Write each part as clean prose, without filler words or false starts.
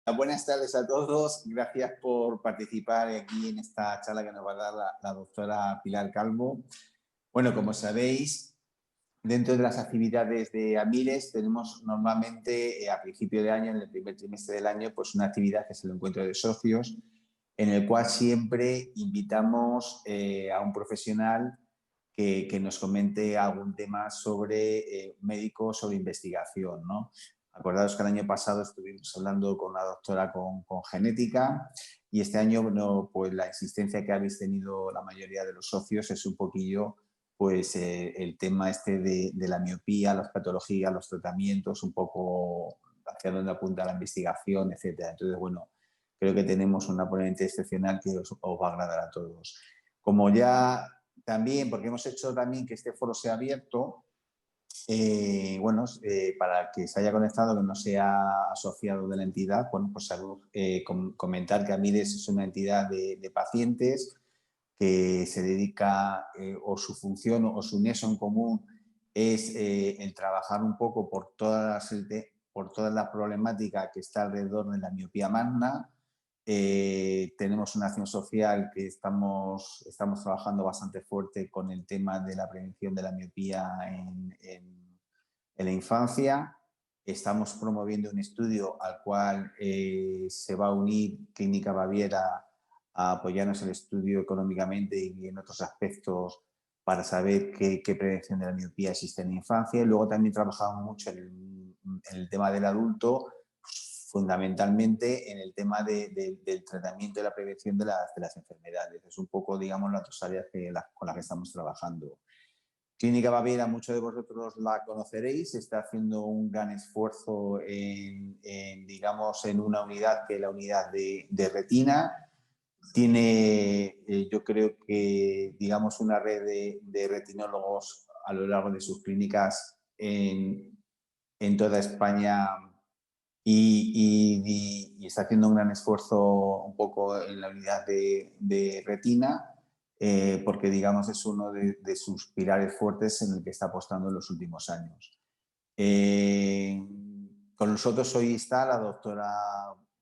Buenas tardes a todos. Gracias por participar aquí en esta charla que nos va a dar la doctora Pilar Calvo. Bueno, como sabéis, dentro de las actividades de Amires tenemos normalmente a principio de año, en el primer trimestre del año, pues una actividad que es el encuentro de socios, en el cual siempre invitamos a un profesional que nos comente algún tema sobre médicos, sobre investigación, ¿no? Acordaos que el año pasado estuvimos hablando con una doctora con genética y este año, bueno, pues la insistencia que habéis tenido la mayoría de los socios es un poquillo pues el tema este de la miopía, las patologías, los tratamientos, un poco hacia dónde apunta la investigación, etcétera. Entonces, bueno, creo que tenemos una ponente excepcional que os va a agradar a todos. Como ya también, porque hemos hecho también que este foro sea abierto, bueno, para que se haya conectado, que no sea asociado de la entidad, bueno, pues comentar que Amires es una entidad de pacientes que se dedica o su función o su nexo en común es el trabajar un poco por toda la problemática que está alrededor de la miopía magna. Tenemos una acción social que estamos trabajando bastante fuerte con el tema de la prevención de la miopía en la infancia. Estamos promoviendo un estudio al cual se va a unir Clínica Baviera a apoyarnos el estudio económicamente y en otros aspectos para saber qué prevención de la miopía existe en la infancia. Y luego también trabajamos mucho en el tema del adulto, fundamentalmente en el tema del tratamiento y la prevención de las enfermedades. Es un poco, digamos, las dos áreas con las que estamos trabajando. Clínica Baviera, muchos de vosotros la conoceréis, está haciendo un gran esfuerzo digamos, en una unidad que es la unidad de retina. Tiene, yo creo que, digamos, una red de retinólogos a lo largo de sus clínicas en toda España y está haciendo un gran esfuerzo un poco en la unidad de retina, porque, digamos, es uno de sus pilares fuertes en el que está apostando en los últimos años. Con nosotros hoy está la doctora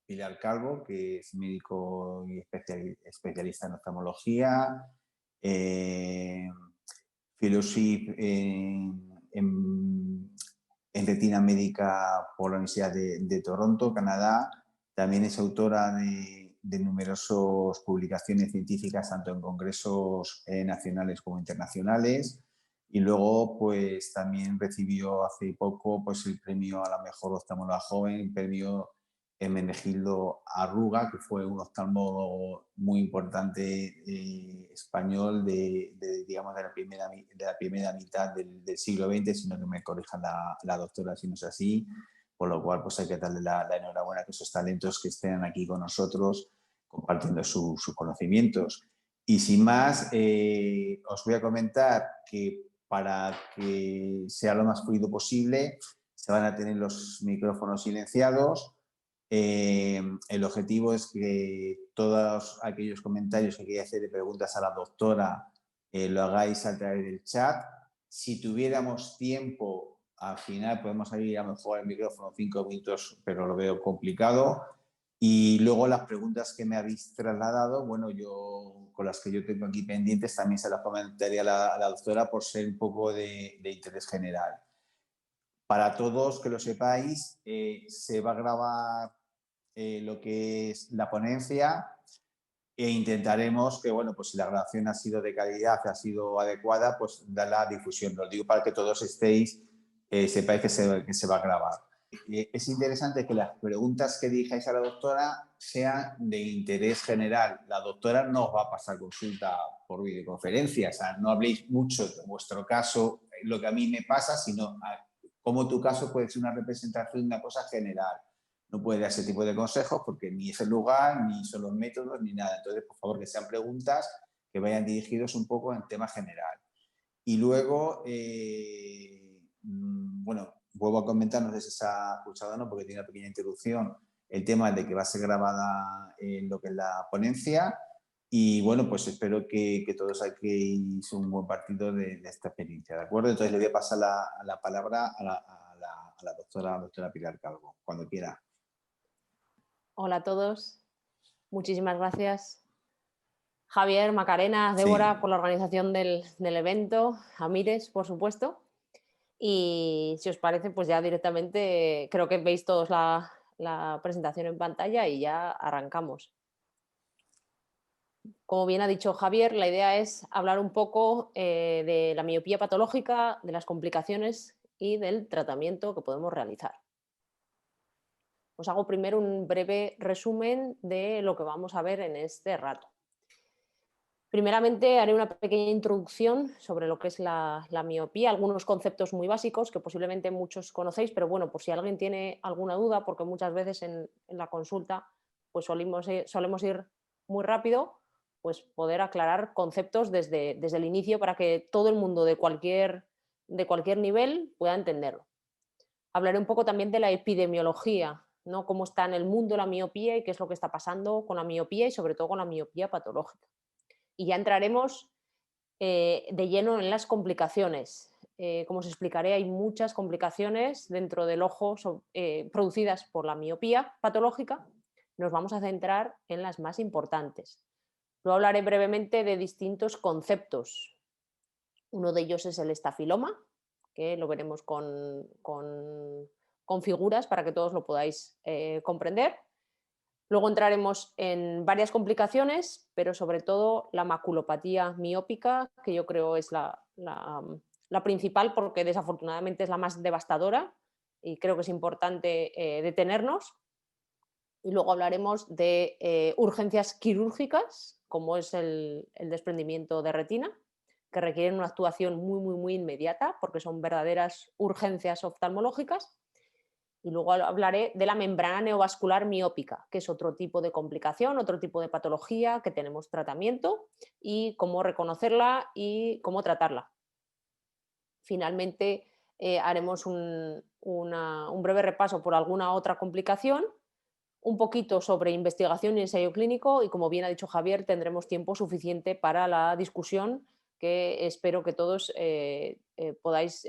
Pilar Calvo, que es médico y especialista en oftalmología, fellowship en retina médica por la Universidad de Toronto, Canadá. También es autora de numerosas publicaciones científicas, tanto en congresos nacionales como internacionales. Y luego, pues también recibió hace poco pues, el premio a la mejor oftalmóloga joven, el premio Hermenegildo Arruga, que fue un oftalmólogo muy importante español digamos, de la primera mitad del siglo XX, si no que me corrija la doctora si no es así, por lo cual pues hay que darle la enhorabuena a esos talentos que estén aquí con nosotros compartiendo sus conocimientos. Y sin más, os voy a comentar que para que sea lo más fluido posible, se van a tener los micrófonos silenciados. El objetivo es que todos aquellos comentarios que queráis hacer de preguntas a la doctora lo hagáis a través del chat. Si tuviéramos tiempo, al final podemos abrir a lo mejor el micrófono 5 minutos, pero lo veo complicado. Y luego las preguntas que me habéis trasladado, bueno, yo con las que yo tengo aquí pendientes también se las comentaría a la doctora por ser un poco de interés general. Para todos, que lo sepáis, se va a grabar lo que es la ponencia e intentaremos que, bueno, pues si la grabación ha sido de calidad, ha sido adecuada, pues dar la difusión. Lo digo para que todos estéis, sepáis que se va a grabar. Es interesante que las preguntas que dijáis a la doctora sean de interés general. La doctora no os va a pasar consulta por videoconferencia, o sea, no habléis mucho de vuestro caso, lo que a mí me pasa, sino cómo tu caso puede ser una representación de una cosa general. No puede dar ese tipo de consejos porque ni es el lugar, ni son los métodos, ni nada. Entonces, por favor, que sean preguntas que vayan dirigidos un poco en tema general. Y luego, bueno, vuelvo a comentar, no sé si se ha escuchado o no, porque tiene una pequeña introducción, el tema de que va a ser grabada en lo que es la ponencia. Y bueno, pues espero que todos saquéis un buen partido de esta experiencia, ¿de acuerdo? Entonces le voy a pasar la palabra a la doctora Pilar Calvo, cuando quiera. Hola a todos, muchísimas gracias. Javier, Macarena, Débora, Sí, por la organización del evento, a Mires, por supuesto. Y si os parece, pues ya directamente creo que veis todos la presentación en pantalla y ya arrancamos. Como bien ha dicho Javier, la idea es hablar un poco de la miopía patológica, de las complicaciones y del tratamiento que podemos realizar. Os hago primero un breve resumen de lo que vamos a ver en este rato. Primeramente, haré una pequeña introducción sobre lo que es la miopía, algunos conceptos muy básicos que posiblemente muchos conocéis, pero bueno, por si alguien tiene alguna duda, porque muchas veces en la consulta pues solemos ir muy rápido, pues poder aclarar conceptos desde el inicio para que todo el mundo de cualquier nivel pueda entenderlo. Hablaré un poco también de la epidemiología, ¿no? Cómo está en el mundo la miopía y qué es lo que está pasando con la miopía y sobre todo con la miopía patológica. Y ya entraremos de lleno en las complicaciones. Como os explicaré, hay muchas complicaciones dentro del ojo producidas por la miopía patológica. Nos vamos a centrar en las más importantes. Luego hablaré brevemente de distintos conceptos. Uno de ellos es el estafiloma, que lo veremos con figuras para que todos lo podáis comprender. Luego entraremos en varias complicaciones, pero sobre todo la maculopatía miópica, que yo creo es la principal porque desafortunadamente es la más devastadora y creo que es importante detenernos. Y luego hablaremos de urgencias quirúrgicas, como es el desprendimiento de retina, que requieren una actuación muy inmediata porque son verdaderas urgencias oftalmológicas. Y luego hablaré de la membrana neovascular miópica, que es otro tipo de complicación, otro tipo de patología que tenemos tratamiento y cómo reconocerla y cómo tratarla. Finalmente, haremos un breve repaso por alguna otra complicación, un poquito sobre investigación y ensayo clínico y, como bien ha dicho Javier, tendremos tiempo suficiente para la discusión que espero que todos podáis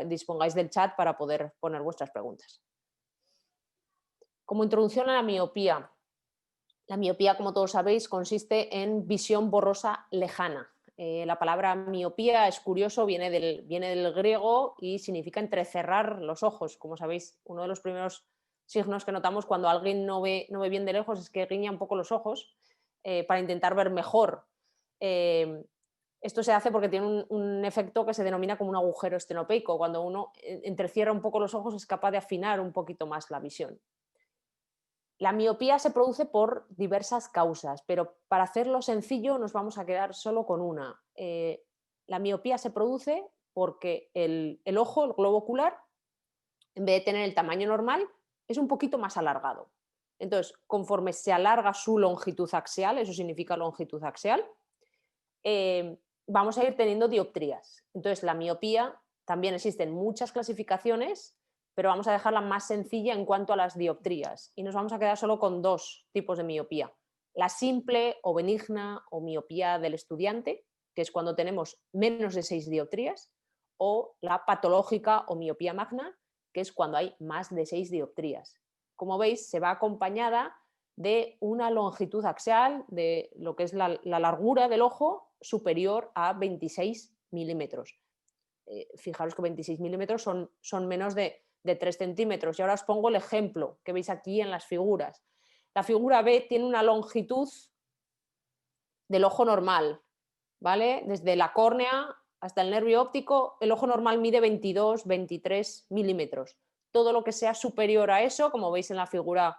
dispongáis del chat para poder poner vuestras preguntas. Como introducción a la miopía, como todos sabéis, consiste en visión borrosa lejana. La palabra miopía es curioso, viene del griego y significa entrecerrar los ojos. Como sabéis, uno de los primeros signos que notamos cuando alguien no ve bien de lejos es que guiña un poco los ojos para intentar ver mejor. Esto se hace porque tiene un efecto que se denomina como un agujero estenopeico. Cuando uno entrecierra un poco los ojos es capaz de afinar un poquito más la visión. La miopía se produce por diversas causas, pero para hacerlo sencillo nos vamos a quedar solo con una. La miopía se produce porque el ojo, el globo ocular, en vez de tener el tamaño normal, es un poquito más alargado. Entonces, conforme se alarga su longitud axial, eso significa longitud axial, vamos a ir teniendo dioptrías. Entonces, la miopía, también existen muchas clasificaciones, pero vamos a dejarla más sencilla en cuanto a las dioptrías y nos vamos a quedar solo con dos tipos de miopía. La simple o benigna o miopía del estudiante, que es cuando tenemos menos de 6 dioptrías, o la patológica o miopía magna, que es cuando hay más de 6 dioptrías. Como veis, se va acompañada de una longitud axial, de lo que es la largura del ojo superior a 26 milímetros. Fijaros que 26 milímetros son menos de 3 centímetros. Y ahora os pongo el ejemplo que veis aquí en las figuras. La figura B tiene una longitud del ojo normal, ¿vale? Desde la córnea hasta el nervio óptico, el ojo normal mide 22, 23 milímetros. Todo lo que sea superior a eso, como veis en la figura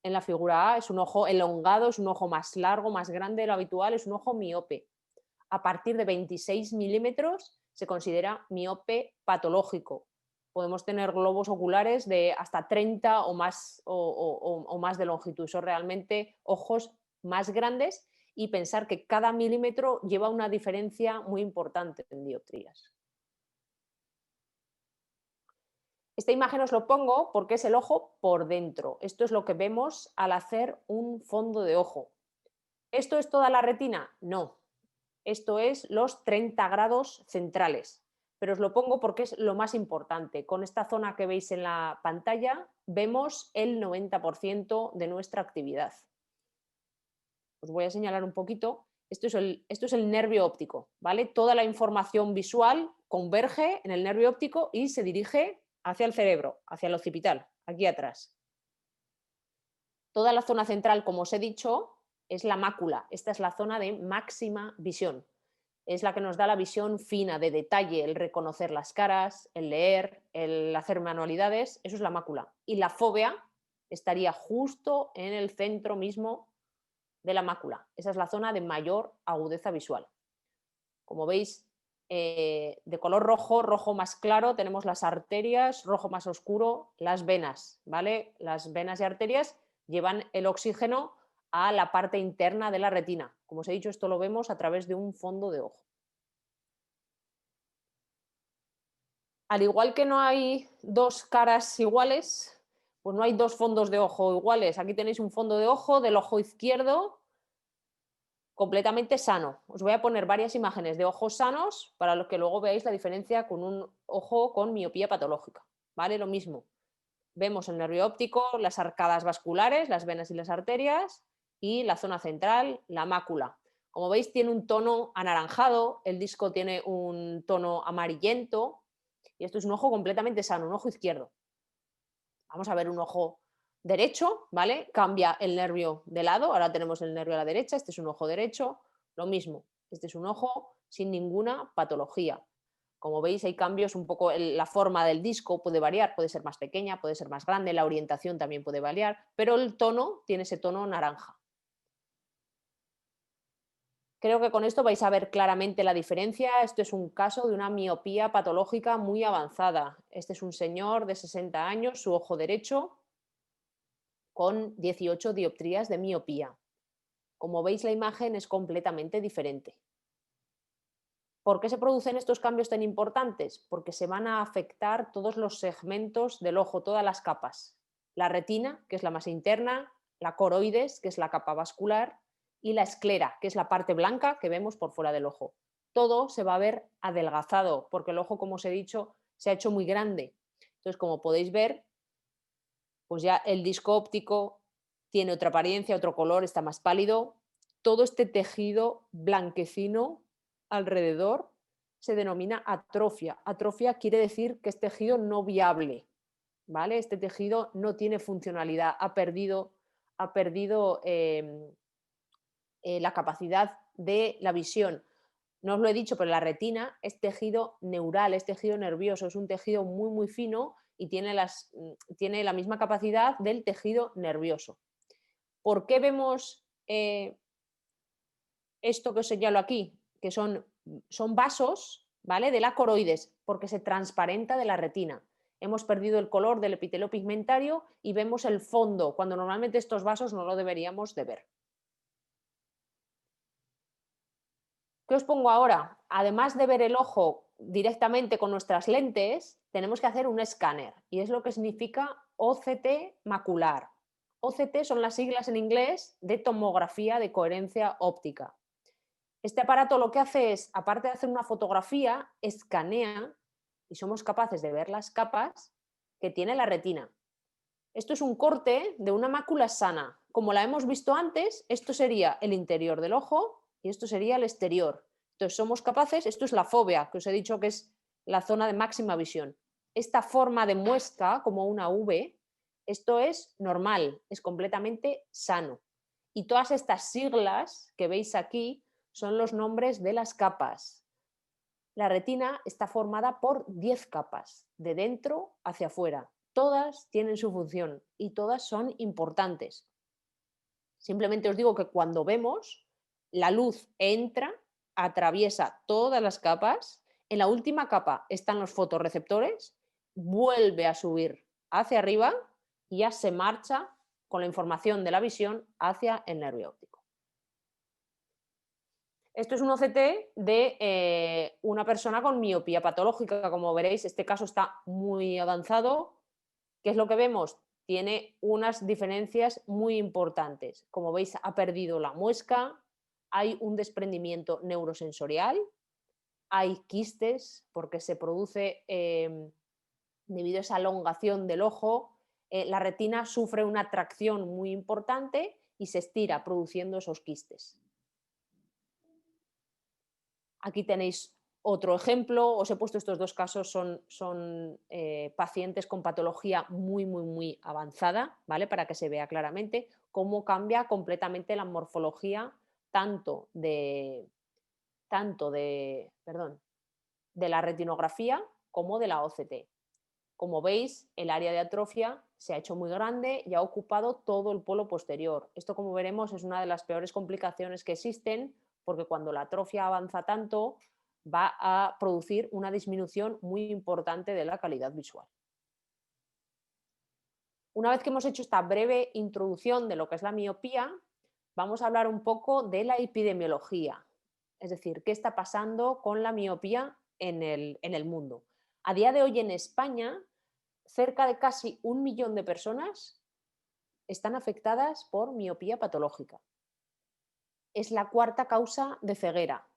A, es un ojo elongado, es un ojo más largo, más grande de lo habitual, es un ojo miope. A partir de 26 milímetros se considera miope patológico. Podemos tener globos oculares de hasta 30 o más de longitud. Son realmente ojos más grandes y pensar que cada milímetro lleva una diferencia muy importante en dioptrías. Esta imagen os lo pongo porque es el ojo por dentro. Esto es lo que vemos al hacer un fondo de ojo. ¿Esto es toda la retina? No. Esto es los 30 grados centrales. pero os lo pongo porque es lo más importante. Con esta zona que veis en la pantalla vemos el 90% de nuestra actividad. Os voy a señalar un poquito. Esto es el nervio óptico, ¿vale? Toda la información visual converge en el nervio óptico y se dirige hacia el cerebro, hacia el occipital, aquí atrás. Toda la zona central, como os he dicho, es la mácula. Esta es la zona de máxima visión. Es la que nos da la visión fina, de detalle, el reconocer las caras, el leer, el hacer manualidades. Eso es la mácula. Y la fóvea estaría justo en el centro mismo de la mácula. Esa es la zona de mayor agudeza visual. Como veis, de color rojo, rojo más claro, tenemos las arterias, rojo más oscuro, las venas, ¿vale? Las venas y arterias llevan el oxígeno a la parte interna de la retina. Como os he dicho, esto lo vemos a través de un fondo de ojo. Al igual que no hay dos caras iguales, pues no hay dos fondos de ojo iguales. Aquí tenéis un fondo de ojo del ojo izquierdo completamente sano. Os voy a poner varias imágenes de ojos sanos para los que luego veáis la diferencia con un ojo con miopía patológica. ¿Vale? Lo mismo. Vemos el nervio óptico, las arcadas vasculares, las venas y las arterias y la zona central, la mácula. Como veis, tiene un tono anaranjado, el disco tiene un tono amarillento y esto es un ojo completamente sano, un ojo izquierdo. Vamos a ver un ojo derecho, ¿vale? Cambia el nervio de lado, ahora tenemos el nervio a la derecha, este es un ojo derecho, lo mismo, este es un ojo sin ninguna patología. Como veis, hay cambios un poco, la forma del disco puede variar, puede ser más pequeña, puede ser más grande, la orientación también puede variar, pero el tono tiene ese tono naranja. Creo que con esto vais a ver claramente la diferencia. Esto es un caso de una miopía patológica muy avanzada. Este es un señor de 60 años, su ojo derecho, con 18 dioptrías de miopía. Como veis, la imagen es completamente diferente. ¿Por qué se producen estos cambios tan importantes? Porque se van a afectar todos los segmentos del ojo, todas las capas. La retina, que es la más interna, la coroides, que es la capa vascular, y la esclera, que es la parte blanca que vemos por fuera del ojo. Todo se va a ver adelgazado, porque el ojo, como os he dicho, se ha hecho muy grande. Entonces, como podéis ver, pues ya el disco óptico tiene otra apariencia, otro color, está más pálido. Todo este tejido blanquecino alrededor se denomina atrofia. Atrofia quiere decir que es tejido no viable, ¿vale? Este tejido no tiene funcionalidad, ha perdido la capacidad de la visión. No os lo he dicho, pero la retina es tejido neural, es tejido nervioso, es un tejido muy, muy fino y tiene la misma capacidad del tejido nervioso. ¿Por qué vemos esto que os señalo aquí? Que son vasos, ¿vale? De la coroides, porque se transparenta de la retina. Hemos perdido el color del epitelio pigmentario y vemos el fondo, cuando normalmente estos vasos no lo deberíamos de ver. ¿Qué os pongo ahora? Además de ver el ojo directamente con nuestras lentes, tenemos que hacer un escáner y es lo que significa OCT macular. OCT son las siglas en inglés de tomografía de coherencia óptica. Este aparato lo que hace es, aparte de hacer una fotografía, escanea y somos capaces de ver las capas que tiene la retina. Esto es un corte de una mácula sana. Como la hemos visto antes, esto sería el interior del ojo y esto sería el exterior. Entonces somos capaces, esto es la fóvea, que os he dicho que es la zona de máxima visión. Esta forma de muesca, como una V, esto es normal, es completamente sano. Y todas estas siglas que veis aquí son los nombres de las capas. La retina está formada por 10 capas, de dentro hacia afuera. Todas tienen su función y todas son importantes. Simplemente os digo que cuando vemos, la luz entra, atraviesa todas las capas, en la última capa están los fotorreceptores, vuelve a subir hacia arriba y ya se marcha con la información de la visión hacia el nervio óptico. Esto es un OCT de una persona con miopía patológica. Como veréis, este caso está muy avanzado. ¿Qué es lo que vemos? Tiene unas diferencias muy importantes. Como veis, ha perdido la muesca, hay un desprendimiento neurosensorial, hay quistes porque se produce debido a esa elongación del ojo, la retina sufre una tracción muy importante y se estira produciendo esos quistes. Aquí tenéis otro ejemplo, os he puesto estos dos casos, son pacientes con patología muy avanzada, ¿vale? Para que se vea claramente cómo cambia completamente la morfología de la retinografía como de la OCT. Como veis, el área de atrofia se ha hecho muy grande y ha ocupado todo el polo posterior. Esto, como veremos, es una de las peores complicaciones que existen, porque cuando la atrofia avanza tanto, va a producir una disminución muy importante de la calidad visual. Una vez que hemos hecho esta breve introducción de lo que es la miopía, vamos a hablar un poco de la epidemiología, es decir, qué está pasando con la miopía en el mundo. A día de hoy en España, cerca de casi 1 millón de personas están afectadas por miopía patológica. Es la cuarta causa de ceguera,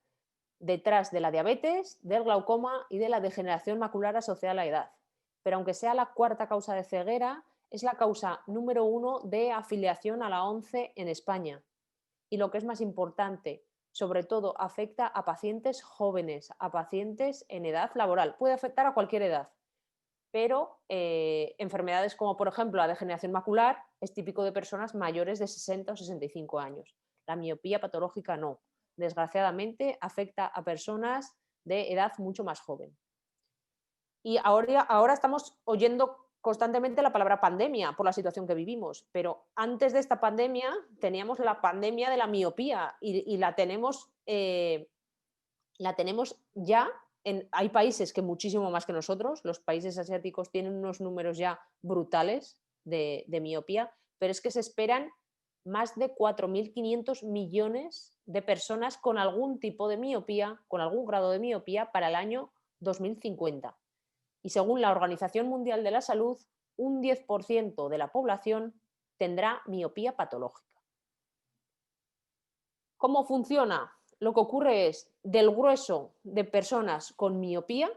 detrás de la diabetes, del glaucoma y de la degeneración macular asociada a la edad. Pero aunque sea la cuarta causa de ceguera, es la causa número 1 de afiliación a la ONCE en España. Y lo que es más importante, sobre todo afecta a pacientes jóvenes, a pacientes en edad laboral. Puede afectar a cualquier edad, pero enfermedades como por ejemplo la degeneración macular es típico de personas mayores de 60 o 65 años. La miopía patológica no. Desgraciadamente afecta a personas de edad mucho más joven. Y ahora estamos oyendo constantemente la palabra pandemia por la situación que vivimos, pero antes de esta pandemia teníamos la pandemia de la miopía y la tenemos ya. Hay países que muchísimo más que nosotros, los países asiáticos tienen unos números ya brutales de miopía, pero es que se esperan más de 4.500 millones de personas con algún tipo de miopía, con algún grado de miopía para el año 2050. Y según la Organización Mundial de la Salud, un 10% de la población tendrá miopía patológica. ¿Cómo funciona? Lo que ocurre es, del grueso de personas con miopía,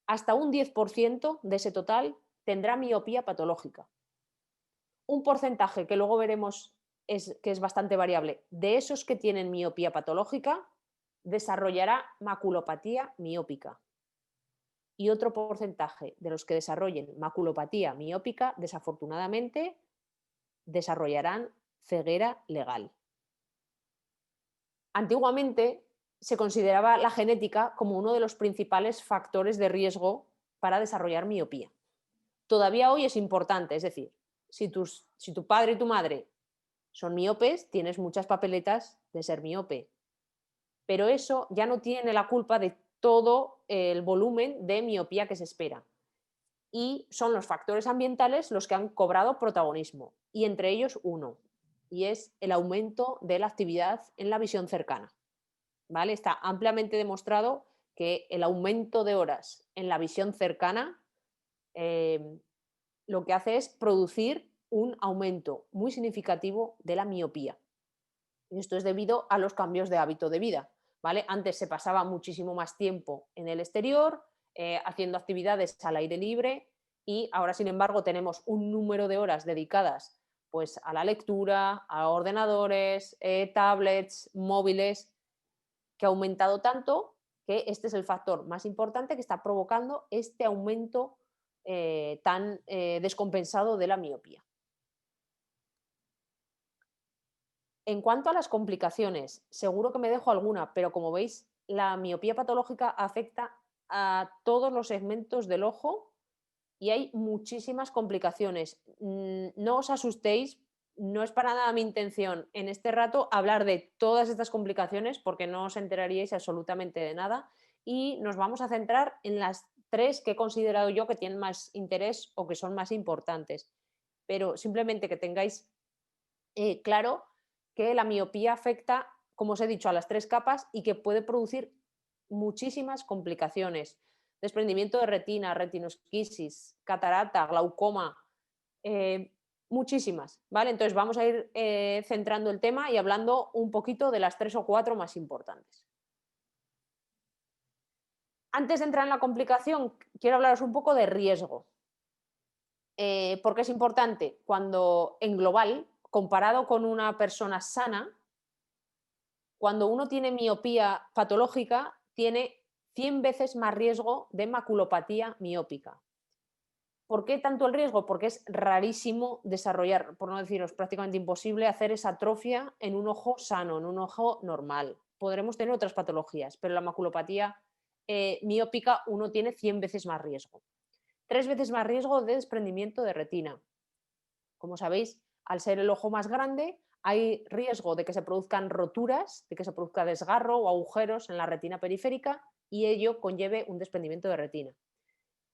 hasta un 10% de ese total tendrá miopía patológica. Un porcentaje que luego veremos que es bastante variable, de esos que tienen miopía patológica, desarrollará maculopatía miópica. Y otro porcentaje de los que desarrollen maculopatía miópica, desafortunadamente, desarrollarán ceguera legal. Antiguamente se consideraba la genética como uno de los principales factores de riesgo para desarrollar miopía. Todavía hoy es importante, es decir, si tu padre y tu madre son miopes, tienes muchas papeletas de ser miope. Pero eso ya no tiene la culpa de todo el volumen de miopía que se espera. Y son los factores ambientales los que han cobrado protagonismo, y entre ellos uno, y es el aumento de la actividad en la visión cercana. ¿Vale? Está ampliamente demostrado que el aumento de horas en la visión cercana lo que hace es producir un aumento muy significativo de la miopía. Y esto es debido a los cambios de hábito de vida. ¿Vale? Antes se pasaba muchísimo más tiempo en el exterior, haciendo actividades al aire libre, y ahora, sin embargo, tenemos un número de horas dedicadas pues, a la lectura, a ordenadores, tablets, móviles, que ha aumentado tanto que este es el factor más importante que está provocando este aumento tan descompensado de la miopía. En cuanto a las complicaciones, seguro que me dejo alguna, pero como veis, la miopía patológica afecta a todos los segmentos del ojo y hay muchísimas complicaciones. No os asustéis, no es para nada mi intención en este rato hablar de todas estas complicaciones porque no os enteraríais absolutamente de nada, y nos vamos a centrar en las 3 que he considerado yo que tienen más interés o que son más importantes. Pero simplemente que tengáis claro que la miopía afecta, como os he dicho, a las 3 capas y que puede producir muchísimas complicaciones. Desprendimiento de retina, retinosquisis, catarata, glaucoma, muchísimas, ¿vale? Entonces vamos a ir centrando el tema y hablando un poquito de las 3 o 4 más importantes. Antes de entrar en la complicación, quiero hablaros un poco de riesgo. Porque es importante cuando en global, comparado con una persona sana, cuando uno tiene miopía patológica, tiene 100 veces más riesgo de maculopatía miópica. ¿Por qué tanto el riesgo? Porque es rarísimo desarrollar, por no deciros prácticamente imposible, hacer esa atrofia en un ojo sano, en un ojo normal. Podremos tener otras patologías, pero la maculopatía miópica uno tiene 100 veces más riesgo. 3 veces más riesgo de desprendimiento de retina. Como sabéis, al ser el ojo más grande, hay riesgo de que se produzcan roturas, de que se produzca desgarro o agujeros en la retina periférica y ello conlleve un desprendimiento de retina.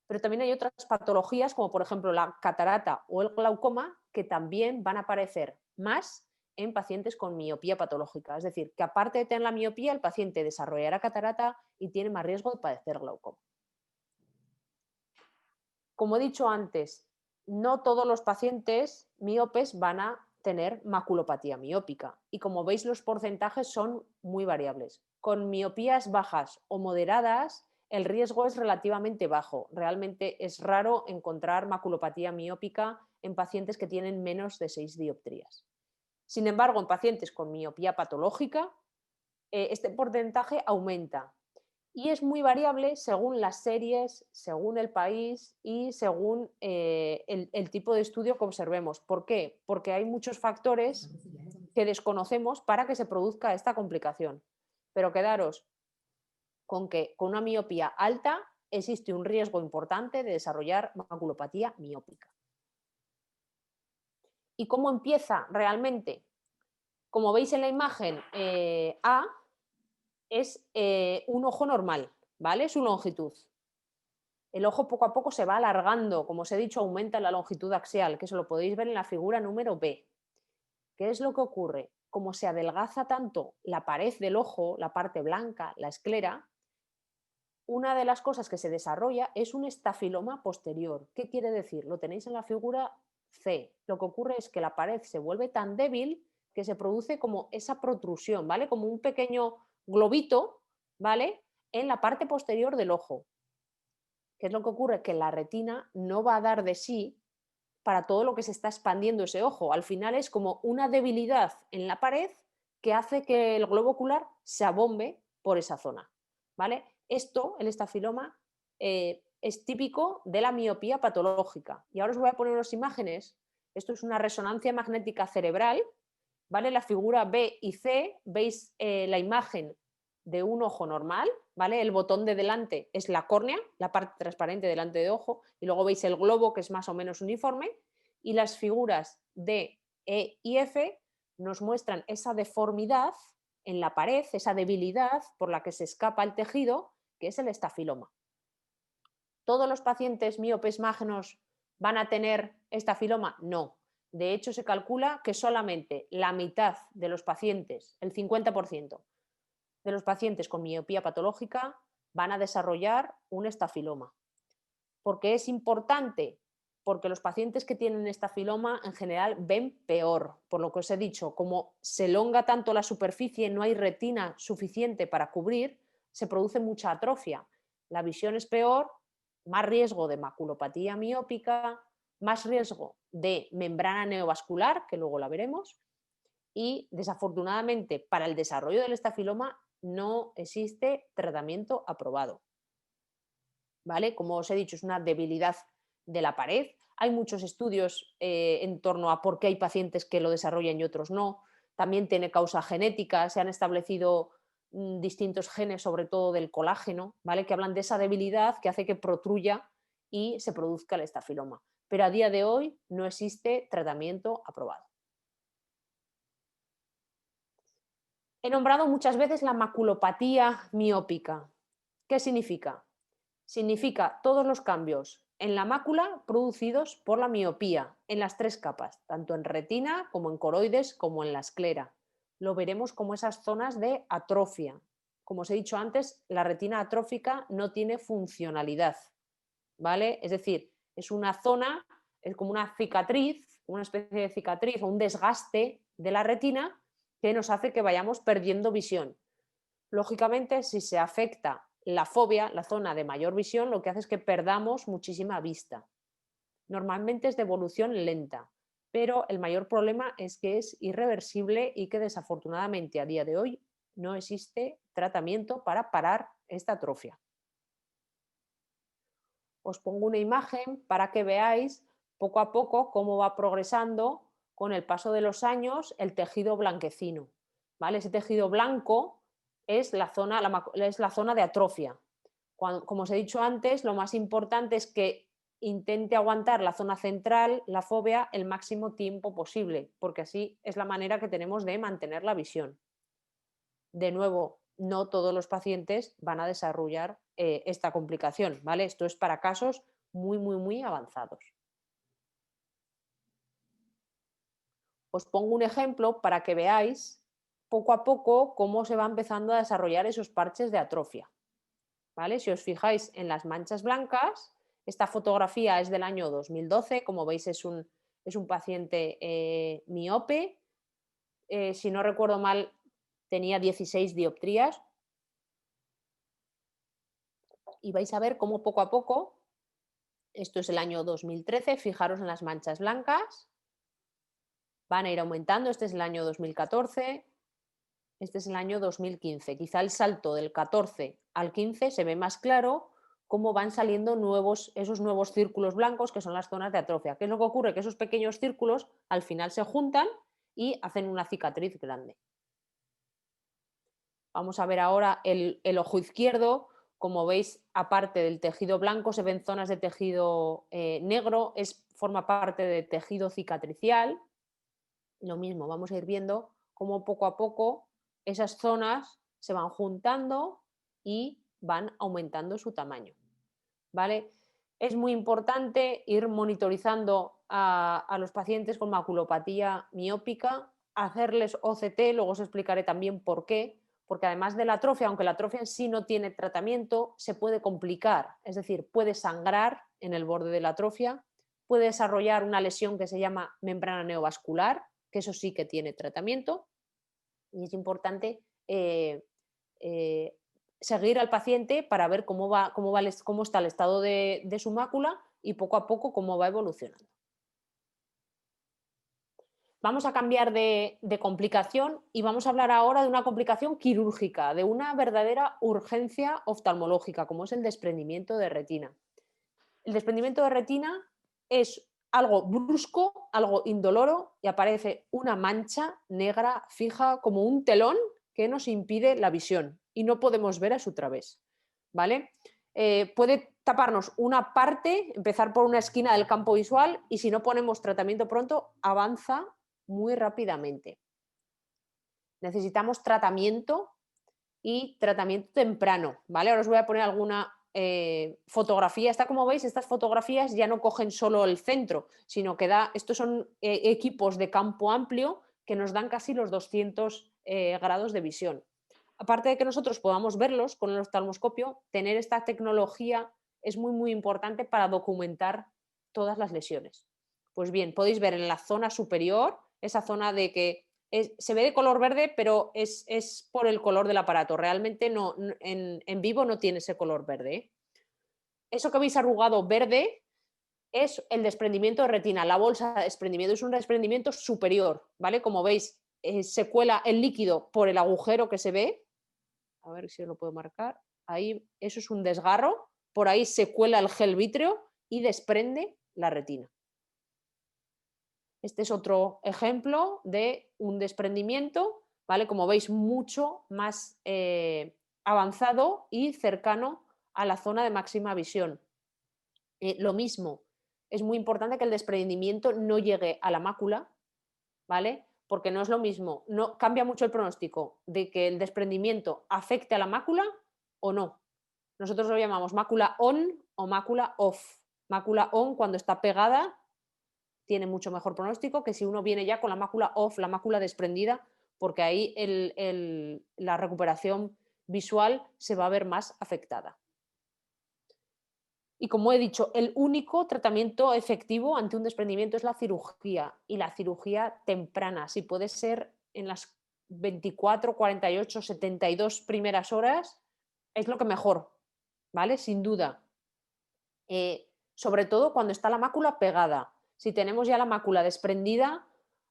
Pero también hay otras patologías, como por ejemplo la catarata o el glaucoma, que también van a aparecer más en pacientes con miopía patológica. Es decir, que aparte de tener la miopía, el paciente desarrollará catarata y tiene más riesgo de padecer glaucoma. Como he dicho antes, no todos los pacientes miopes van a tener maculopatía miópica y como veis los porcentajes son muy variables. Con miopías bajas o moderadas el riesgo es relativamente bajo. Realmente es raro encontrar maculopatía miópica en pacientes que tienen menos de 6 dioptrías. Sin embargo, en pacientes con miopía patológica, este porcentaje aumenta y es muy variable según las series, según el país y según el tipo de estudio que observemos. ¿Por qué? Porque hay muchos factores que desconocemos para que se produzca esta complicación. Pero quedaros con que con una miopía alta existe un riesgo importante de desarrollar maculopatía miópica. ¿Y cómo empieza realmente? Como veis en la imagen A, es un ojo normal, ¿vale? Su longitud. El ojo poco a poco se va alargando, como os he dicho, aumenta la longitud axial, que eso lo podéis ver en la figura número B. ¿Qué es lo que ocurre? Como se adelgaza tanto la pared del ojo, la parte blanca, la esclera, una de las cosas que se desarrolla es un estafiloma posterior. ¿Qué quiere decir? Lo tenéis en la figura C. Lo que ocurre es que la pared se vuelve tan débil que se produce como esa protrusión, ¿vale? Como un pequeño globito, ¿vale? En la parte posterior del ojo. ¿Qué es lo que ocurre? Que la retina no va a dar de sí para todo lo que se está expandiendo ese ojo. Al final es como una debilidad en la pared que hace que el globo ocular se abombe por esa zona, ¿vale? Esto, el estafiloma, es típico de la miopía patológica. Y ahora os voy a poner unas imágenes. Esto es una resonancia magnética cerebral, ¿vale? La figura B y C, veis la imagen de un ojo normal, ¿vale? El botón de delante es la córnea, la parte transparente delante de ojo, y luego veis el globo que es más o menos uniforme, y las figuras D, E y F nos muestran esa deformidad en la pared, esa debilidad por la que se escapa el tejido, que es el estafiloma. ¿Todos los pacientes miopes magnos van a tener estafiloma? No. De hecho, se calcula que solamente la mitad de los pacientes, el 50%, de los pacientes con miopía patológica van a desarrollar un estafiloma. ¿Por qué es importante? Porque los pacientes que tienen estafiloma en general ven peor, por lo que os he dicho, como se elonga tanto la superficie, no hay retina suficiente para cubrir, se produce mucha atrofia. La visión es peor, más riesgo de maculopatía miópica, más riesgo de membrana neovascular, que luego la veremos, y desafortunadamente para el desarrollo del estafiloma no existe tratamiento aprobado. ¿Vale? Como os he dicho, es una debilidad de la pared. Hay muchos estudios en torno a por qué hay pacientes que lo desarrollan y otros no. También tiene causa genética, se han establecido distintos genes, sobre todo del colágeno, ¿vale? Que hablan de esa debilidad que hace que protruya y se produzca el estafiloma. Pero a día de hoy no existe tratamiento aprobado. He nombrado muchas veces la maculopatía miópica. ¿Qué significa? Significa todos los cambios en la mácula producidos por la miopía en las 3 capas, tanto en retina como en coroides como en la esclera. Lo veremos como esas zonas de atrofia. Como os he dicho antes, la retina atrófica no tiene funcionalidad, ¿vale? Es decir, es una zona, es como una cicatriz, una especie de cicatriz o un desgaste de la retina que nos hace que vayamos perdiendo visión. Lógicamente, si se afecta La fobia, la zona de mayor visión, lo que hace es que perdamos muchísima vista. Normalmente es de evolución lenta, pero el mayor problema es que es irreversible y que desafortunadamente a día de hoy no existe tratamiento para parar esta atrofia. Os pongo una imagen para que veáis poco a poco cómo va progresando con el paso de los años el tejido blanquecino. ¿Vale? Ese tejido blanco es es la zona de atrofia. Como os he dicho antes, lo más importante es que intente aguantar la zona central, la fobia, el máximo tiempo posible, porque así es la manera que tenemos de mantener la visión. De nuevo, no todos los pacientes van a desarrollar esta complicación, ¿vale? Esto es para casos muy, muy, muy avanzados. Os pongo un ejemplo para que veáis poco a poco cómo se va empezando a desarrollar esos parches de atrofia, ¿vale? Si os fijáis en las manchas blancas, esta fotografía es del año 2012, como veis es un paciente miope, si no recuerdo mal tenía 16 dioptrías, y vais a ver cómo poco a poco, esto es el año 2013, fijaros en las manchas blancas, van a ir aumentando, este es el año 2014, este es el año 2015. Quizá el salto del 14 al 15 se ve más claro cómo van saliendo esos nuevos círculos blancos que son las zonas de atrofia. ¿Qué es lo que ocurre? Que esos pequeños círculos al final se juntan y hacen una cicatriz grande. Vamos a ver ahora el ojo izquierdo. Como veis, aparte del tejido blanco, se ven zonas de tejido negro, forma parte de tejido cicatricial. Lo mismo, vamos a ir viendo cómo poco a poco esas zonas se van juntando y van aumentando su tamaño. ¿Vale? Es muy importante ir monitorizando a los pacientes con maculopatía miópica, hacerles OCT, luego os explicaré también por qué, porque además de la atrofia, aunque la atrofia en sí no tiene tratamiento, se puede complicar, es decir, puede sangrar en el borde de la atrofia, puede desarrollar una lesión que se llama membrana neovascular, que eso sí que tiene tratamiento, y es importante seguir al paciente para ver cómo está el estado de su mácula y poco a poco cómo va evolucionando. Vamos a cambiar de complicación y vamos a hablar ahora de una complicación quirúrgica, de una verdadera urgencia oftalmológica, como es el desprendimiento de retina. El desprendimiento de retina es algo brusco, algo indoloro y aparece una mancha negra fija como un telón que nos impide la visión y no podemos ver a su través. ¿Vale? Puede taparnos una parte, empezar por una esquina del campo visual y si no ponemos tratamiento pronto, avanza muy rápidamente. Necesitamos tratamiento y tratamiento temprano. ¿Vale? Ahora os voy a poner alguna fotografía. Como veis, estas fotografías ya no cogen solo el centro, sino que estos son equipos de campo amplio que nos dan casi los 200 grados de visión. Aparte de que nosotros podamos verlos con el oftalmoscopio, tener esta tecnología es muy, muy importante para documentar todas las lesiones. Pues bien, podéis ver en la zona superior, esa zona de que se ve de color verde, pero es por el color del aparato. Realmente en vivo no tiene ese color verde, ¿eh? Eso que habéis arrugado verde es el desprendimiento de retina. La bolsa de desprendimiento es un desprendimiento superior, ¿vale? Como veis, se cuela el líquido por el agujero que se ve. A ver si os lo puedo marcar. Ahí, eso es un desgarro. Por ahí se cuela el gel vítreo y desprende la retina. Este es otro ejemplo de un desprendimiento, ¿vale? Como veis, mucho más avanzado y cercano a la zona de máxima visión. Lo mismo, es muy importante que el desprendimiento no llegue a la mácula, ¿vale? Porque no es lo mismo, no cambia mucho el pronóstico de que el desprendimiento afecte a la mácula o no. Nosotros lo llamamos mácula on o mácula off. Mácula on cuando está pegada tiene mucho mejor pronóstico que si uno viene ya con la mácula off, la mácula desprendida, porque ahí la recuperación visual se va a ver más afectada. Y como he dicho, el único tratamiento efectivo ante un desprendimiento es la cirugía y la cirugía temprana. Si puede ser en las 24, 48, 72 primeras horas, es lo que mejor, ¿vale? Sin duda. Sobre todo cuando está la mácula pegada. Si tenemos ya la mácula desprendida,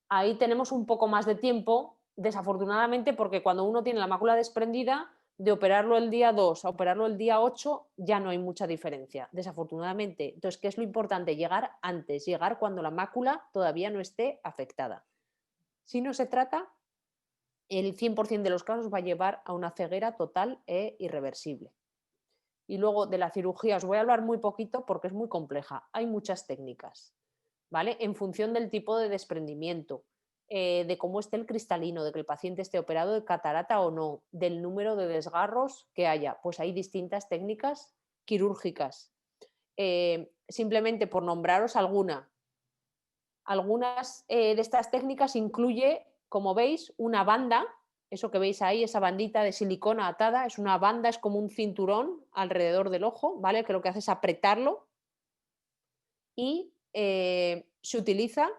ahí tenemos un poco más de tiempo, desafortunadamente, porque cuando uno tiene la mácula desprendida, de operarlo el día 2 a operarlo el día 8 ya no hay mucha diferencia, desafortunadamente. Entonces, ¿qué es lo importante? Llegar antes, llegar cuando la mácula todavía no esté afectada. Si no se trata, el 100% de los casos va a llevar a una ceguera total e irreversible. Y luego de la cirugía os voy a hablar muy poquito porque es muy compleja. Hay muchas técnicas, ¿vale? En función del tipo de desprendimiento, de cómo esté el cristalino, de que el paciente esté operado de catarata o no, del número de desgarros que haya. Pues hay distintas técnicas quirúrgicas. Simplemente por nombraros algunas de estas técnicas incluye, como veis, una banda. Eso que veis ahí, esa bandita de silicona atada, es una banda, es como un cinturón alrededor del ojo, ¿vale? Que lo que hace es apretarlo y se utiliza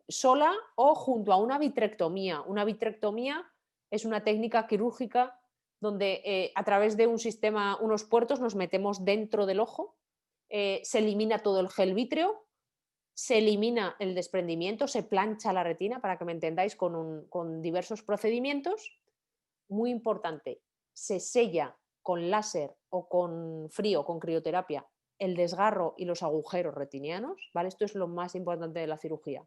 sola o junto a una vitrectomía. Una vitrectomía es una técnica quirúrgica donde a través de un sistema, unos puertos, nos metemos dentro del ojo, se elimina todo el gel vítreo, se elimina el desprendimiento, se plancha la retina, para que me entendáis, con diversos procedimientos. Muy importante, se sella con láser o con frío, con crioterapia, el desgarro y los agujeros retinianos, ¿vale? Esto es lo más importante de la cirugía.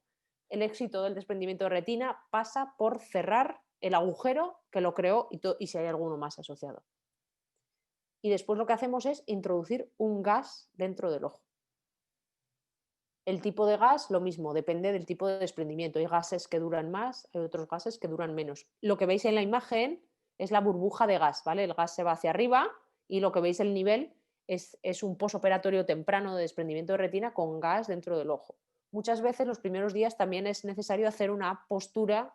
El éxito del desprendimiento de retina pasa por cerrar el agujero que lo creó y si hay alguno más asociado. Y después lo que hacemos es introducir un gas dentro del ojo. El tipo de gas, lo mismo, depende del tipo de desprendimiento. Hay gases que duran más, hay otros gases que duran menos. Lo que veis en la imagen es la burbuja de gas, ¿vale? El gas se va hacia arriba y lo que veis el nivel es un posoperatorio temprano de desprendimiento de retina con gas dentro del ojo. Muchas veces los primeros días también es necesario hacer una postura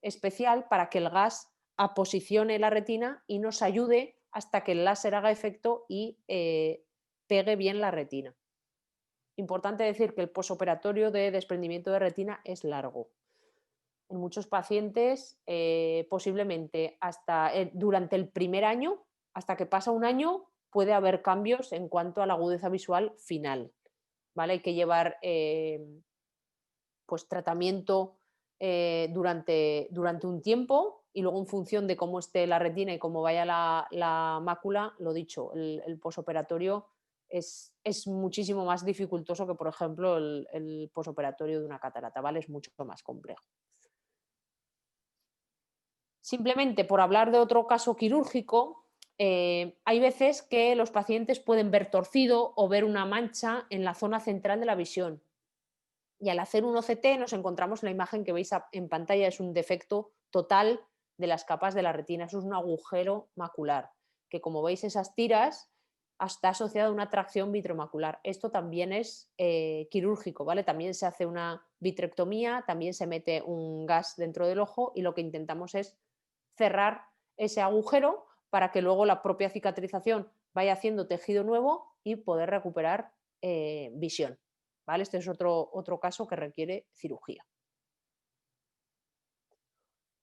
especial para que el gas aposicione la retina y nos ayude hasta que el láser haga efecto y pegue bien la retina. Importante decir que el posoperatorio de desprendimiento de retina es largo. En muchos pacientes, posiblemente hasta durante el primer año, hasta que pasa un año, puede haber cambios en cuanto a la agudeza visual final. ¿Vale? Hay que llevar pues, tratamiento durante un tiempo y luego en función de cómo esté la retina y cómo vaya la mácula, lo dicho, el posoperatorio es muchísimo más dificultoso que, por ejemplo, el posoperatorio de una catarata, ¿vale? Es mucho más complejo. Simplemente por hablar de otro caso quirúrgico, hay veces que los pacientes pueden ver torcido o ver una mancha en la zona central de la visión. Y al hacer un OCT nos encontramos la imagen que veis en pantalla, es un defecto total de las capas de la retina, eso es un agujero macular, que como veis esas tiras está asociado a una tracción vitromacular. Esto también es quirúrgico, ¿vale? También se hace una vitrectomía, también se mete un gas dentro del ojo y lo que intentamos es cerrar ese agujero para que luego la propia cicatrización vaya haciendo tejido nuevo y poder recuperar visión. ¿Vale? Este es otro caso que requiere cirugía.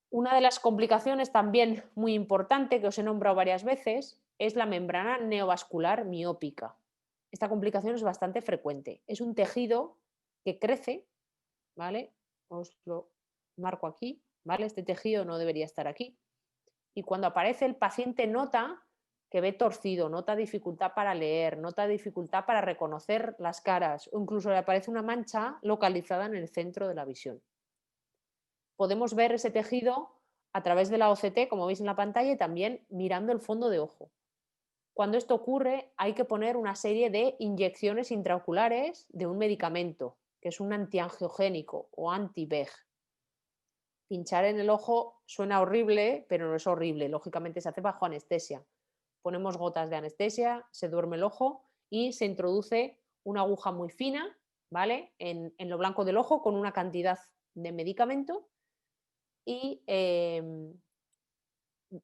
Una de las complicaciones también muy importante que os he nombrado varias veces es la membrana neovascular miópica. Esta complicación es bastante frecuente. Es un tejido que crece, ¿vale? Os lo marco aquí, ¿vale? Este tejido no debería estar aquí. Y cuando aparece el paciente nota que ve torcido, nota dificultad para leer, nota dificultad para reconocer las caras o incluso le aparece una mancha localizada en el centro de la visión. Podemos ver ese tejido a través de la OCT, como veis en la pantalla, y también mirando el fondo de ojo. Cuando esto ocurre, hay que poner una serie de inyecciones intraoculares de un medicamento, que es un antiangiogénico o anti-VEG. Pinchar en el ojo suena horrible, pero no es horrible. Lógicamente se hace bajo anestesia. Ponemos gotas de anestesia, se duerme el ojo y se introduce una aguja muy fina, ¿vale? En lo blanco del ojo con una cantidad de medicamento y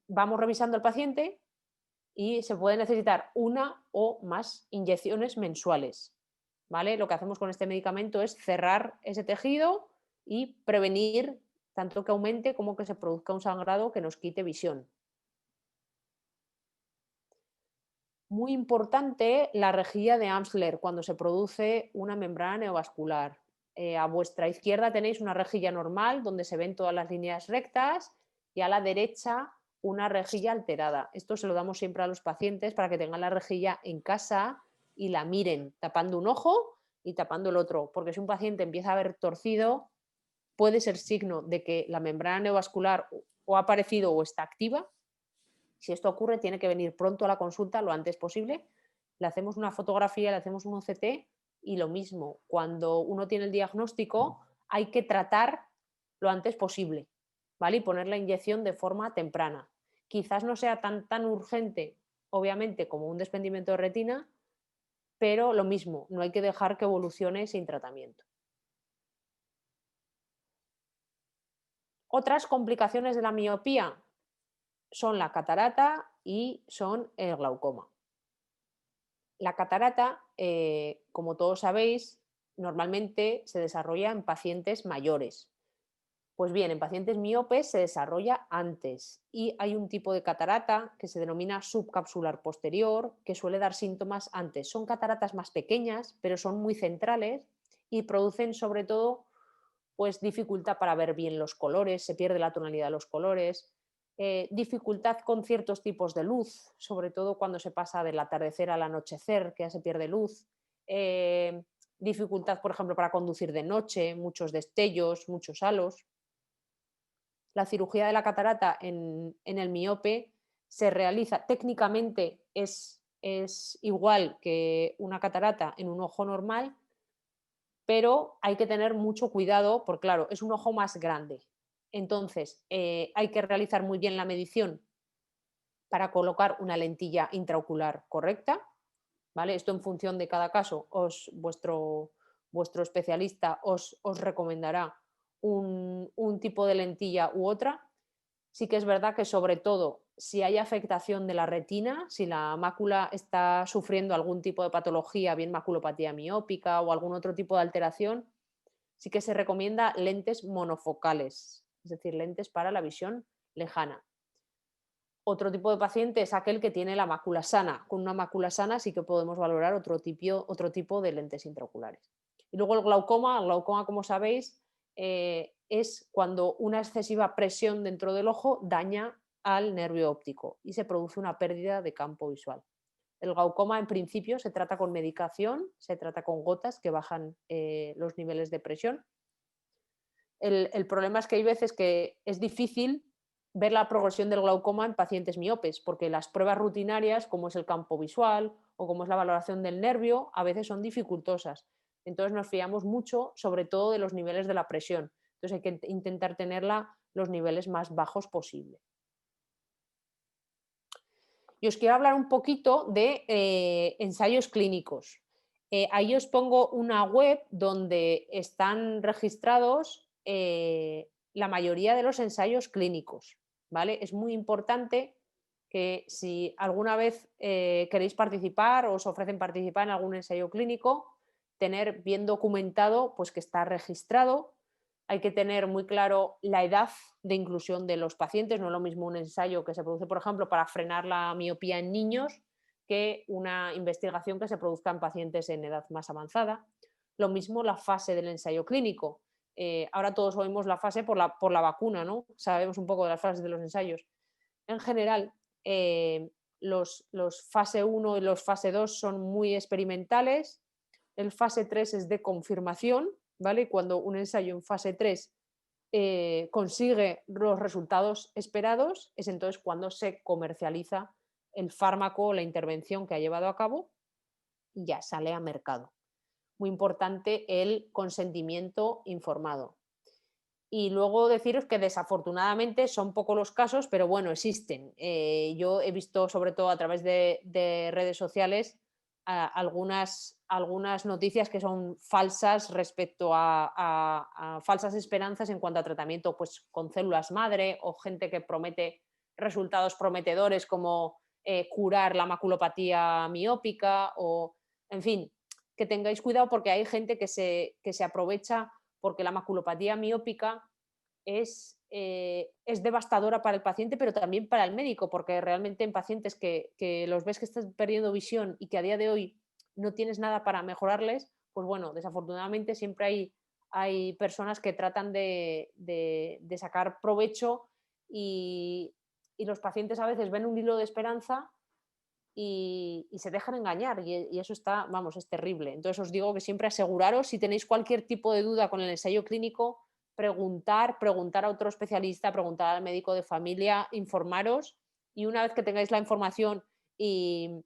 vamos revisando al paciente y se puede necesitar una o más inyecciones mensuales, ¿vale? Lo que hacemos con este medicamento es cerrar ese tejido y prevenir tanto que aumente como que se produzca un sangrado que nos quite visión. Muy importante la rejilla de Amsler cuando se produce una membrana neovascular. A vuestra izquierda tenéis una rejilla normal donde se ven todas las líneas rectas y a la derecha una rejilla alterada. Esto se lo damos siempre a los pacientes para que tengan la rejilla en casa y la miren tapando un ojo y tapando el otro, porque si un paciente empieza a ver torcido, puede ser signo de que la membrana neovascular o ha aparecido o está activa. Si esto ocurre, tiene que venir pronto a la consulta lo antes posible. Le hacemos una fotografía, le hacemos un OCT y lo mismo, cuando uno tiene el diagnóstico, hay que tratar lo antes posible, ¿vale? Y poner la inyección de forma temprana. Quizás no sea tan urgente, obviamente, como un desprendimiento de retina, pero lo mismo, no hay que dejar que evolucione sin tratamiento. Otras complicaciones de la miopía son la catarata y son el glaucoma. La catarata, como todos sabéis, normalmente se desarrolla en pacientes mayores. Pues bien, en pacientes miopes se desarrolla antes y hay un tipo de catarata que se denomina subcapsular posterior que suele dar síntomas antes. Son cataratas más pequeñas, pero son muy centrales y producen sobre todo pues dificultad para ver bien los colores, se pierde la tonalidad de los colores, dificultad con ciertos tipos de luz, sobre todo cuando se pasa del atardecer al anochecer, que ya se pierde luz, eh, dificultad, por ejemplo, para conducir de noche, muchos destellos, muchos halos. La cirugía de la catarata en el miope se realiza, técnicamente es igual que una catarata en un ojo normal, pero hay que tener mucho cuidado porque, claro, es un ojo más grande. Entonces, hay que realizar muy bien la medición para colocar una lentilla intraocular correcta, ¿vale? Esto en función de cada caso, vuestro especialista os recomendará un tipo de lentilla u otra. Sí que es verdad que sobre todo si hay afectación de la retina, si la mácula está sufriendo algún tipo de patología, bien maculopatía miópica o algún otro tipo de alteración, sí que se recomienda lentes monofocales, es decir, lentes para la visión lejana. Otro tipo de paciente es aquel que tiene la mácula sana. Con una mácula sana sí que podemos valorar otro tipo de lentes intraoculares. Y luego el glaucoma, como sabéis, es cuando una excesiva presión dentro del ojo daña al nervio óptico y se produce una pérdida de campo visual. El glaucoma en principio se trata con medicación, se trata con gotas que bajan los niveles de presión. El problema es que hay veces que es difícil ver la progresión del glaucoma en pacientes miopes, porque las pruebas rutinarias, como es el campo visual o como es la valoración del nervio, a veces son dificultosas. Entonces nos fiamos mucho, sobre todo, de los niveles de la presión. Entonces hay que intentar tenerla los niveles más bajos posible. Y os quiero hablar un poquito de ensayos clínicos. Ahí os pongo una web donde están registrados la mayoría de los ensayos clínicos, ¿vale? Es muy importante que si alguna vez queréis participar o os ofrecen participar en algún ensayo clínico, tener bien documentado pues que está registrado. Hay que tener muy claro la edad de inclusión de los pacientes. No es lo mismo un ensayo que se produce, por ejemplo, para frenar la miopía en niños que una investigación que se produzca en pacientes en edad más avanzada. Lo mismo la fase del ensayo clínico. Ahora todos oímos la fase por la vacuna, ¿no? Sabemos un poco de las fases de los ensayos. En general, los fase 1 y los fase 2 son muy experimentales. El fase 3 es de confirmación, ¿vale? Cuando un ensayo en fase 3 consigue los resultados esperados, es entonces cuando se comercializa el fármaco o la intervención que ha llevado a cabo y ya sale a mercado. Muy importante el consentimiento informado. Y luego deciros que desafortunadamente son pocos los casos, pero bueno, existen. Yo he visto, sobre todo a través de redes sociales, algunas noticias que son falsas respecto a falsas esperanzas en cuanto a tratamiento pues, con células madre o gente que promete resultados prometedores como curar la maculopatía miópica o, en fin, que tengáis cuidado porque hay gente que se aprovecha porque la maculopatía miópica es devastadora para el paciente, pero también para el médico, porque realmente en pacientes que los ves que están perdiendo visión y que a día de hoy no tienes nada para mejorarles, pues bueno, desafortunadamente siempre hay personas que tratan de sacar provecho y los pacientes a veces ven un hilo de esperanza y se dejan engañar y eso está, vamos, es terrible. Entonces os digo que siempre aseguraros, si tenéis cualquier tipo de duda con el ensayo clínico, preguntar a otro especialista, preguntar al médico de familia, informaros y una vez que tengáis la información y,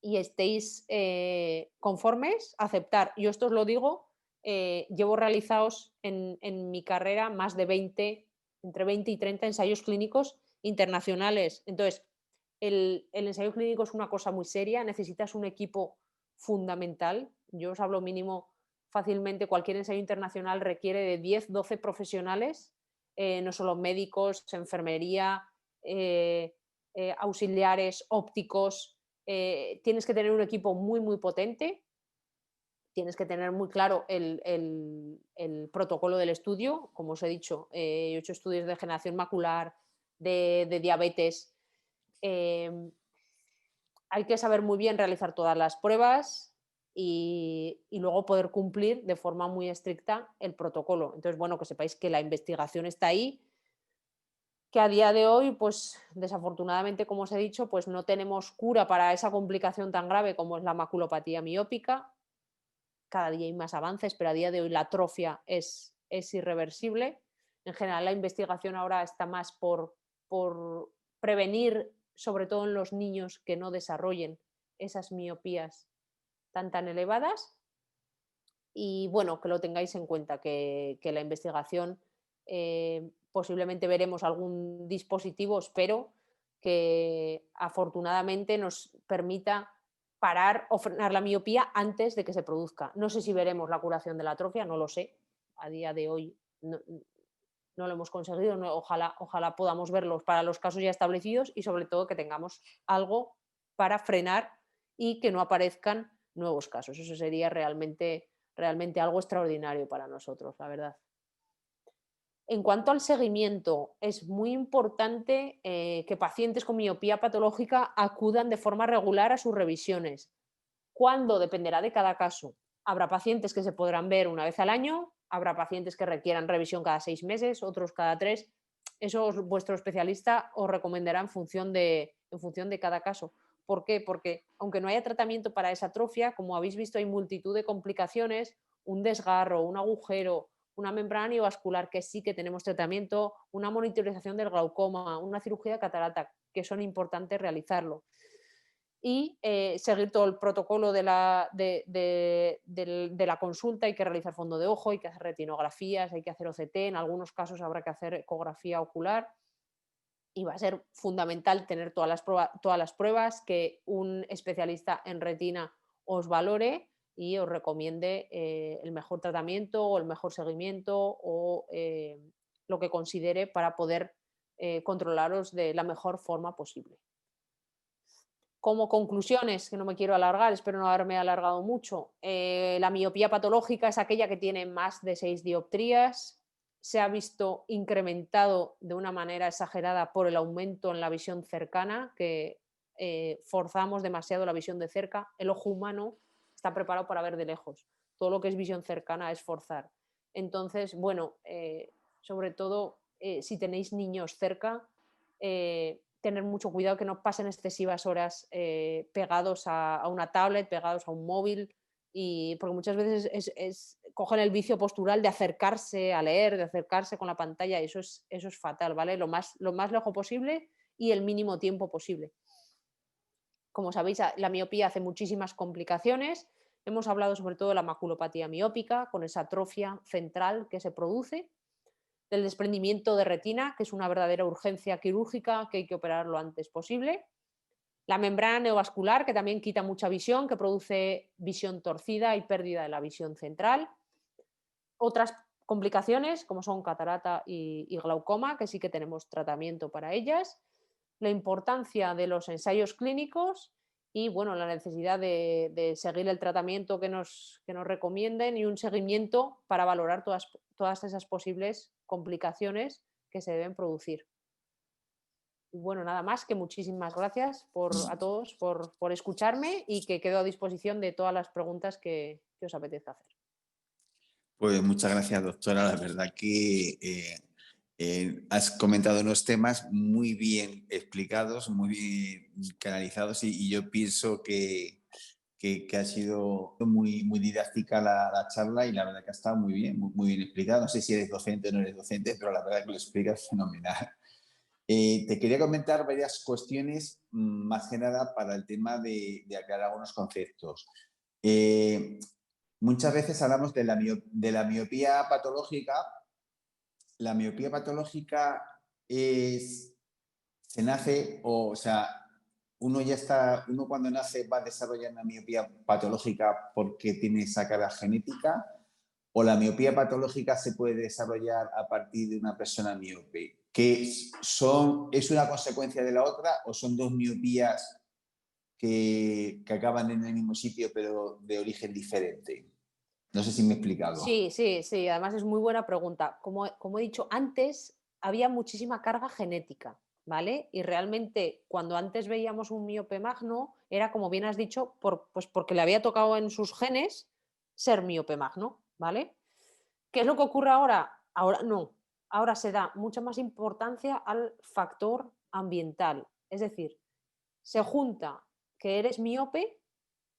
y estéis conformes, aceptar. Yo esto os lo digo, llevo realizados en mi carrera más de 20, entre 20 y 30 ensayos clínicos internacionales. Entonces, el ensayo clínico es una cosa muy seria, necesitas un equipo fundamental. Yo os hablo mínimo fácilmente, cualquier ensayo internacional requiere de 10, 12 profesionales, no solo médicos, enfermería, auxiliares, ópticos. Tienes que tener un equipo muy, muy potente, tienes que tener muy claro el protocolo del estudio. Como os he dicho, he hecho estudios de degeneración macular, de diabetes. Hay que saber muy bien realizar todas las pruebas y luego poder cumplir de forma muy estricta el protocolo. Entonces, bueno, que sepáis que la investigación está ahí, que a día de hoy, pues desafortunadamente, como os he dicho, pues no tenemos cura para esa complicación tan grave como es la maculopatía miópica. Cada día hay más avances, pero a día de hoy la atrofia es irreversible. En general, la investigación ahora está más por prevenir, sobre todo en los niños, que no desarrollen esas miopías tan elevadas. Y bueno, que lo tengáis en cuenta, que la investigación posiblemente veremos algún dispositivo, espero, que afortunadamente nos permita parar o frenar la miopía antes de que se produzca. No sé si veremos la curación de la atrofia, no lo sé. A día de hoy no lo hemos conseguido, ojalá podamos verlos para los casos ya establecidos y sobre todo que tengamos algo para frenar y que no aparezcan nuevos casos. Eso sería realmente algo extraordinario para nosotros, la verdad. En cuanto al seguimiento, es muy importante que pacientes con miopía patológica acudan de forma regular a sus revisiones. ¿Cuándo? Dependerá de cada caso. Habrá pacientes que se podrán ver una vez al año, habrá pacientes que requieran revisión cada 6 meses, otros cada 3. Eso vuestro especialista os recomendará en función de cada caso. ¿Por qué? Porque aunque no haya tratamiento para esa atrofia, como habéis visto, hay multitud de complicaciones, un desgarro, un agujero, una membrana neovascular que sí que tenemos tratamiento, una monitorización del glaucoma, una cirugía de catarata, que son importantes realizarlo. Y seguir todo el protocolo de la consulta. Hay que realizar fondo de ojo, hay que hacer retinografías, hay que hacer OCT, en algunos casos habrá que hacer ecografía ocular y va a ser fundamental tener todas las pruebas, que un especialista en retina os valore y os recomiende el mejor tratamiento o el mejor seguimiento o lo que considere para poder controlaros de la mejor forma posible. Como conclusiones, que no me quiero alargar, espero no haberme alargado mucho, la miopía patológica es aquella que tiene más de 6 dioptrías, se ha visto incrementado de una manera exagerada por el aumento en la visión cercana, que forzamos demasiado la visión de cerca. El ojo humano está preparado para ver de lejos. Todo lo que es visión cercana es forzar. Entonces, bueno, sobre todo si tenéis niños cerca, tener mucho cuidado que no pasen excesivas horas pegados a una tablet, pegados a un móvil, porque muchas veces cogen el vicio postural de acercarse a leer, de acercarse con la pantalla, y eso es fatal, ¿vale? Lo más lejos posible y el mínimo tiempo posible. Como sabéis, la miopía hace muchísimas complicaciones. Hemos hablado sobre todo de la maculopatía miópica, con esa atrofia central que se produce, del desprendimiento de retina, que es una verdadera urgencia quirúrgica, que hay que operar lo antes posible. La membrana neovascular, que también quita mucha visión, que produce visión torcida y pérdida de la visión central. Otras complicaciones, como son catarata y glaucoma, que sí que tenemos tratamiento para ellas. La importancia de los ensayos clínicos y bueno, la necesidad de seguir el tratamiento que nos recomienden y un seguimiento para valorar todas esas posibles complicaciones complicaciones que se deben producir. Y bueno, nada más, que muchísimas gracias a todos por escucharme y que quedo a disposición de todas las preguntas que os apetezca hacer. Pues muchas gracias, doctora. La verdad que has comentado unos temas muy bien explicados, muy bien canalizados y yo pienso que ha sido muy didáctica la charla y la verdad que ha estado muy bien, muy bien explicada. No sé si eres docente o no eres docente, pero la verdad que lo explicas fenomenal. Te quería comentar varias cuestiones, más que nada para el tema de aclarar algunos conceptos. Eh, Muchas veces hablamos de la miopía patológica. La miopía patológica se nace, o sea, uno cuando nace va a desarrollar una miopía patológica porque tiene esa carga genética, o la miopía patológica se puede desarrollar a partir de una persona miope, ¿es una consecuencia de la otra o son dos miopías que acaban en el mismo sitio pero de origen diferente? No sé si me he explicado. Sí, sí, sí, además es muy buena pregunta. Como he dicho antes, había muchísima carga genética, ¿vale? Y realmente cuando antes veíamos un miope magno, era como bien has dicho, pues porque le había tocado en sus genes ser miope magno, ¿vale? ¿Qué es lo que ocurre ahora? Ahora no, ahora se da mucha más importancia al factor ambiental, es decir, se junta que eres miope,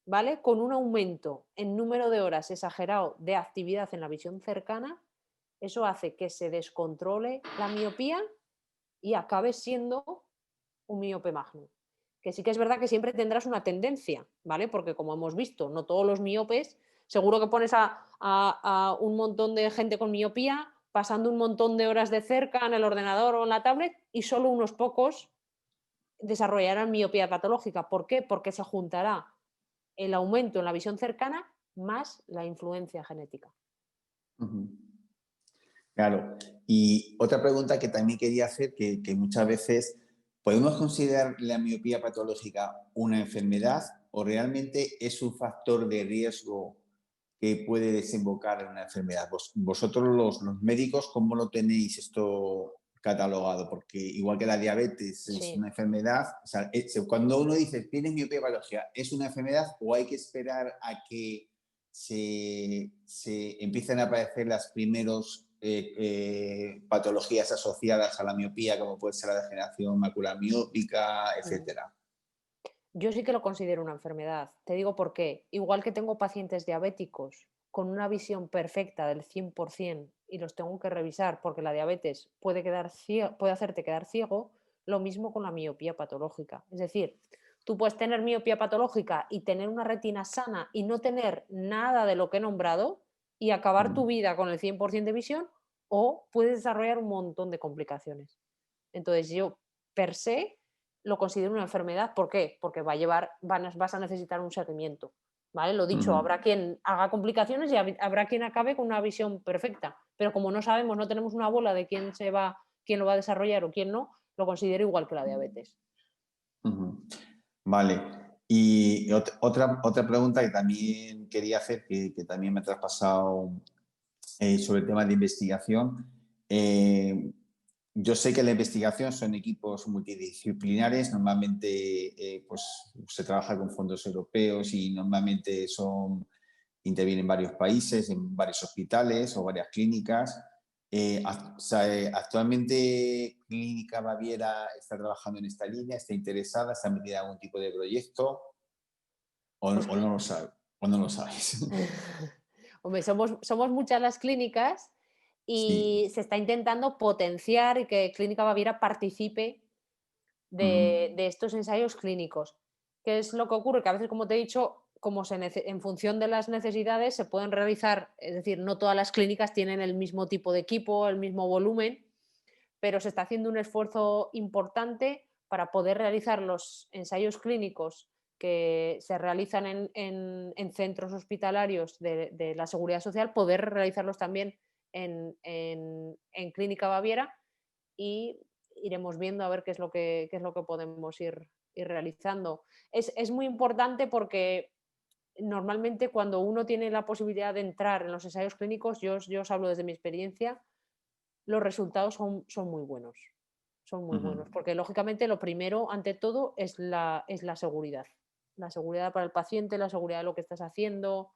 ¿vale? Con un aumento en número de horas exagerado de actividad en la visión cercana, eso hace que se descontrole la miopía y acabe siendo un miope magno. Que sí que es verdad que siempre tendrás una tendencia, ¿vale? Porque como hemos visto, no todos los miopes, seguro que pones a un montón de gente con miopía pasando un montón de horas de cerca en el ordenador o en la tablet y solo unos pocos desarrollarán miopía patológica. ¿Por qué? Porque se juntará el aumento en la visión cercana más la influencia genética. Ujú. Claro. Y otra pregunta que también quería hacer, que muchas veces, ¿podemos considerar la miopía patológica una enfermedad o realmente es un factor de riesgo que puede desembocar en una enfermedad? Vosotros los médicos, ¿cómo lo tenéis esto catalogado? Porque igual que la diabetes es Sí. una enfermedad, o sea, cuando uno dice, tienes miopía patológica, ¿es una enfermedad o hay que esperar a que se empiezan a aparecer las primeros patologías asociadas a la miopía, como puede ser la degeneración macular miópica, Mm. etcétera? Yo sí que lo considero una enfermedad. Te digo por qué. Igual que tengo pacientes diabéticos con una visión perfecta del 100% y los tengo que revisar porque la diabetes puede hacerte quedar ciego, lo mismo con la miopía patológica. Es decir, tú puedes tener miopía patológica y tener una retina sana y no tener nada de lo que he nombrado y acabar tu vida con el 100% de visión, o puedes desarrollar un montón de complicaciones. Entonces yo, per se, lo considero una enfermedad. ¿Por qué? Porque vas a necesitar un seguimiento. ¿Vale? Lo dicho, Ujú. habrá quien haga complicaciones y habrá quien acabe con una visión perfecta. Pero como no sabemos, no tenemos una bola de quién lo va a desarrollar o quién no, lo considero igual que la diabetes. Ujú. Vale. Y otra pregunta que también quería hacer, que también me ha traspasado sobre el tema de investigación. Eh, yo sé que la investigación son equipos multidisciplinares, normalmente pues, se trabaja con fondos europeos y normalmente intervienen varios países, en varios hospitales o varias clínicas. Actualmente Clínica Baviera está trabajando en esta línea, está interesada, está metida en algún tipo de proyecto Pues o no lo sabe, o no lo sabes. hombre, somos muchas las clínicas Sí. y se está intentando potenciar y que Clínica Baviera participe Ujú. de estos ensayos clínicos. ¿Qué es lo que ocurre? Que a veces, como te he dicho, en función de las necesidades se pueden realizar, es decir, no todas las clínicas tienen el mismo tipo de equipo, el mismo volumen, pero se está haciendo un esfuerzo importante para poder realizar los ensayos clínicos que se realizan en centros hospitalarios de la Seguridad Social, poder realizarlos también en Clínica Baviera, y iremos viendo a ver qué es lo que podemos ir realizando. Es muy importante porque normalmente cuando uno tiene la posibilidad de entrar en los ensayos clínicos, yo os hablo desde mi experiencia, los resultados son muy buenos. Son muy buenos, Ujú. porque lógicamente lo primero, ante todo, es la seguridad. La seguridad para el paciente, la seguridad de lo que estás haciendo,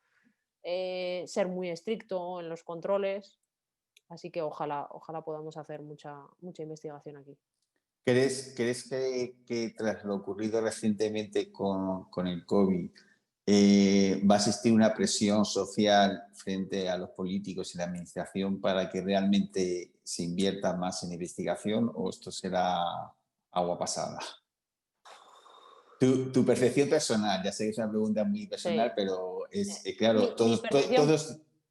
ser muy estricto en los controles. Así que ojalá podamos hacer mucha investigación aquí. ¿Crees que tras lo ocurrido recientemente con el COVID, va a existir una presión social frente a los políticos y la administración para que realmente se invierta más en investigación o esto será agua pasada? Tu percepción personal, ya sé que es una pregunta muy personal, Sí. pero es Mi, claro, mi percepción,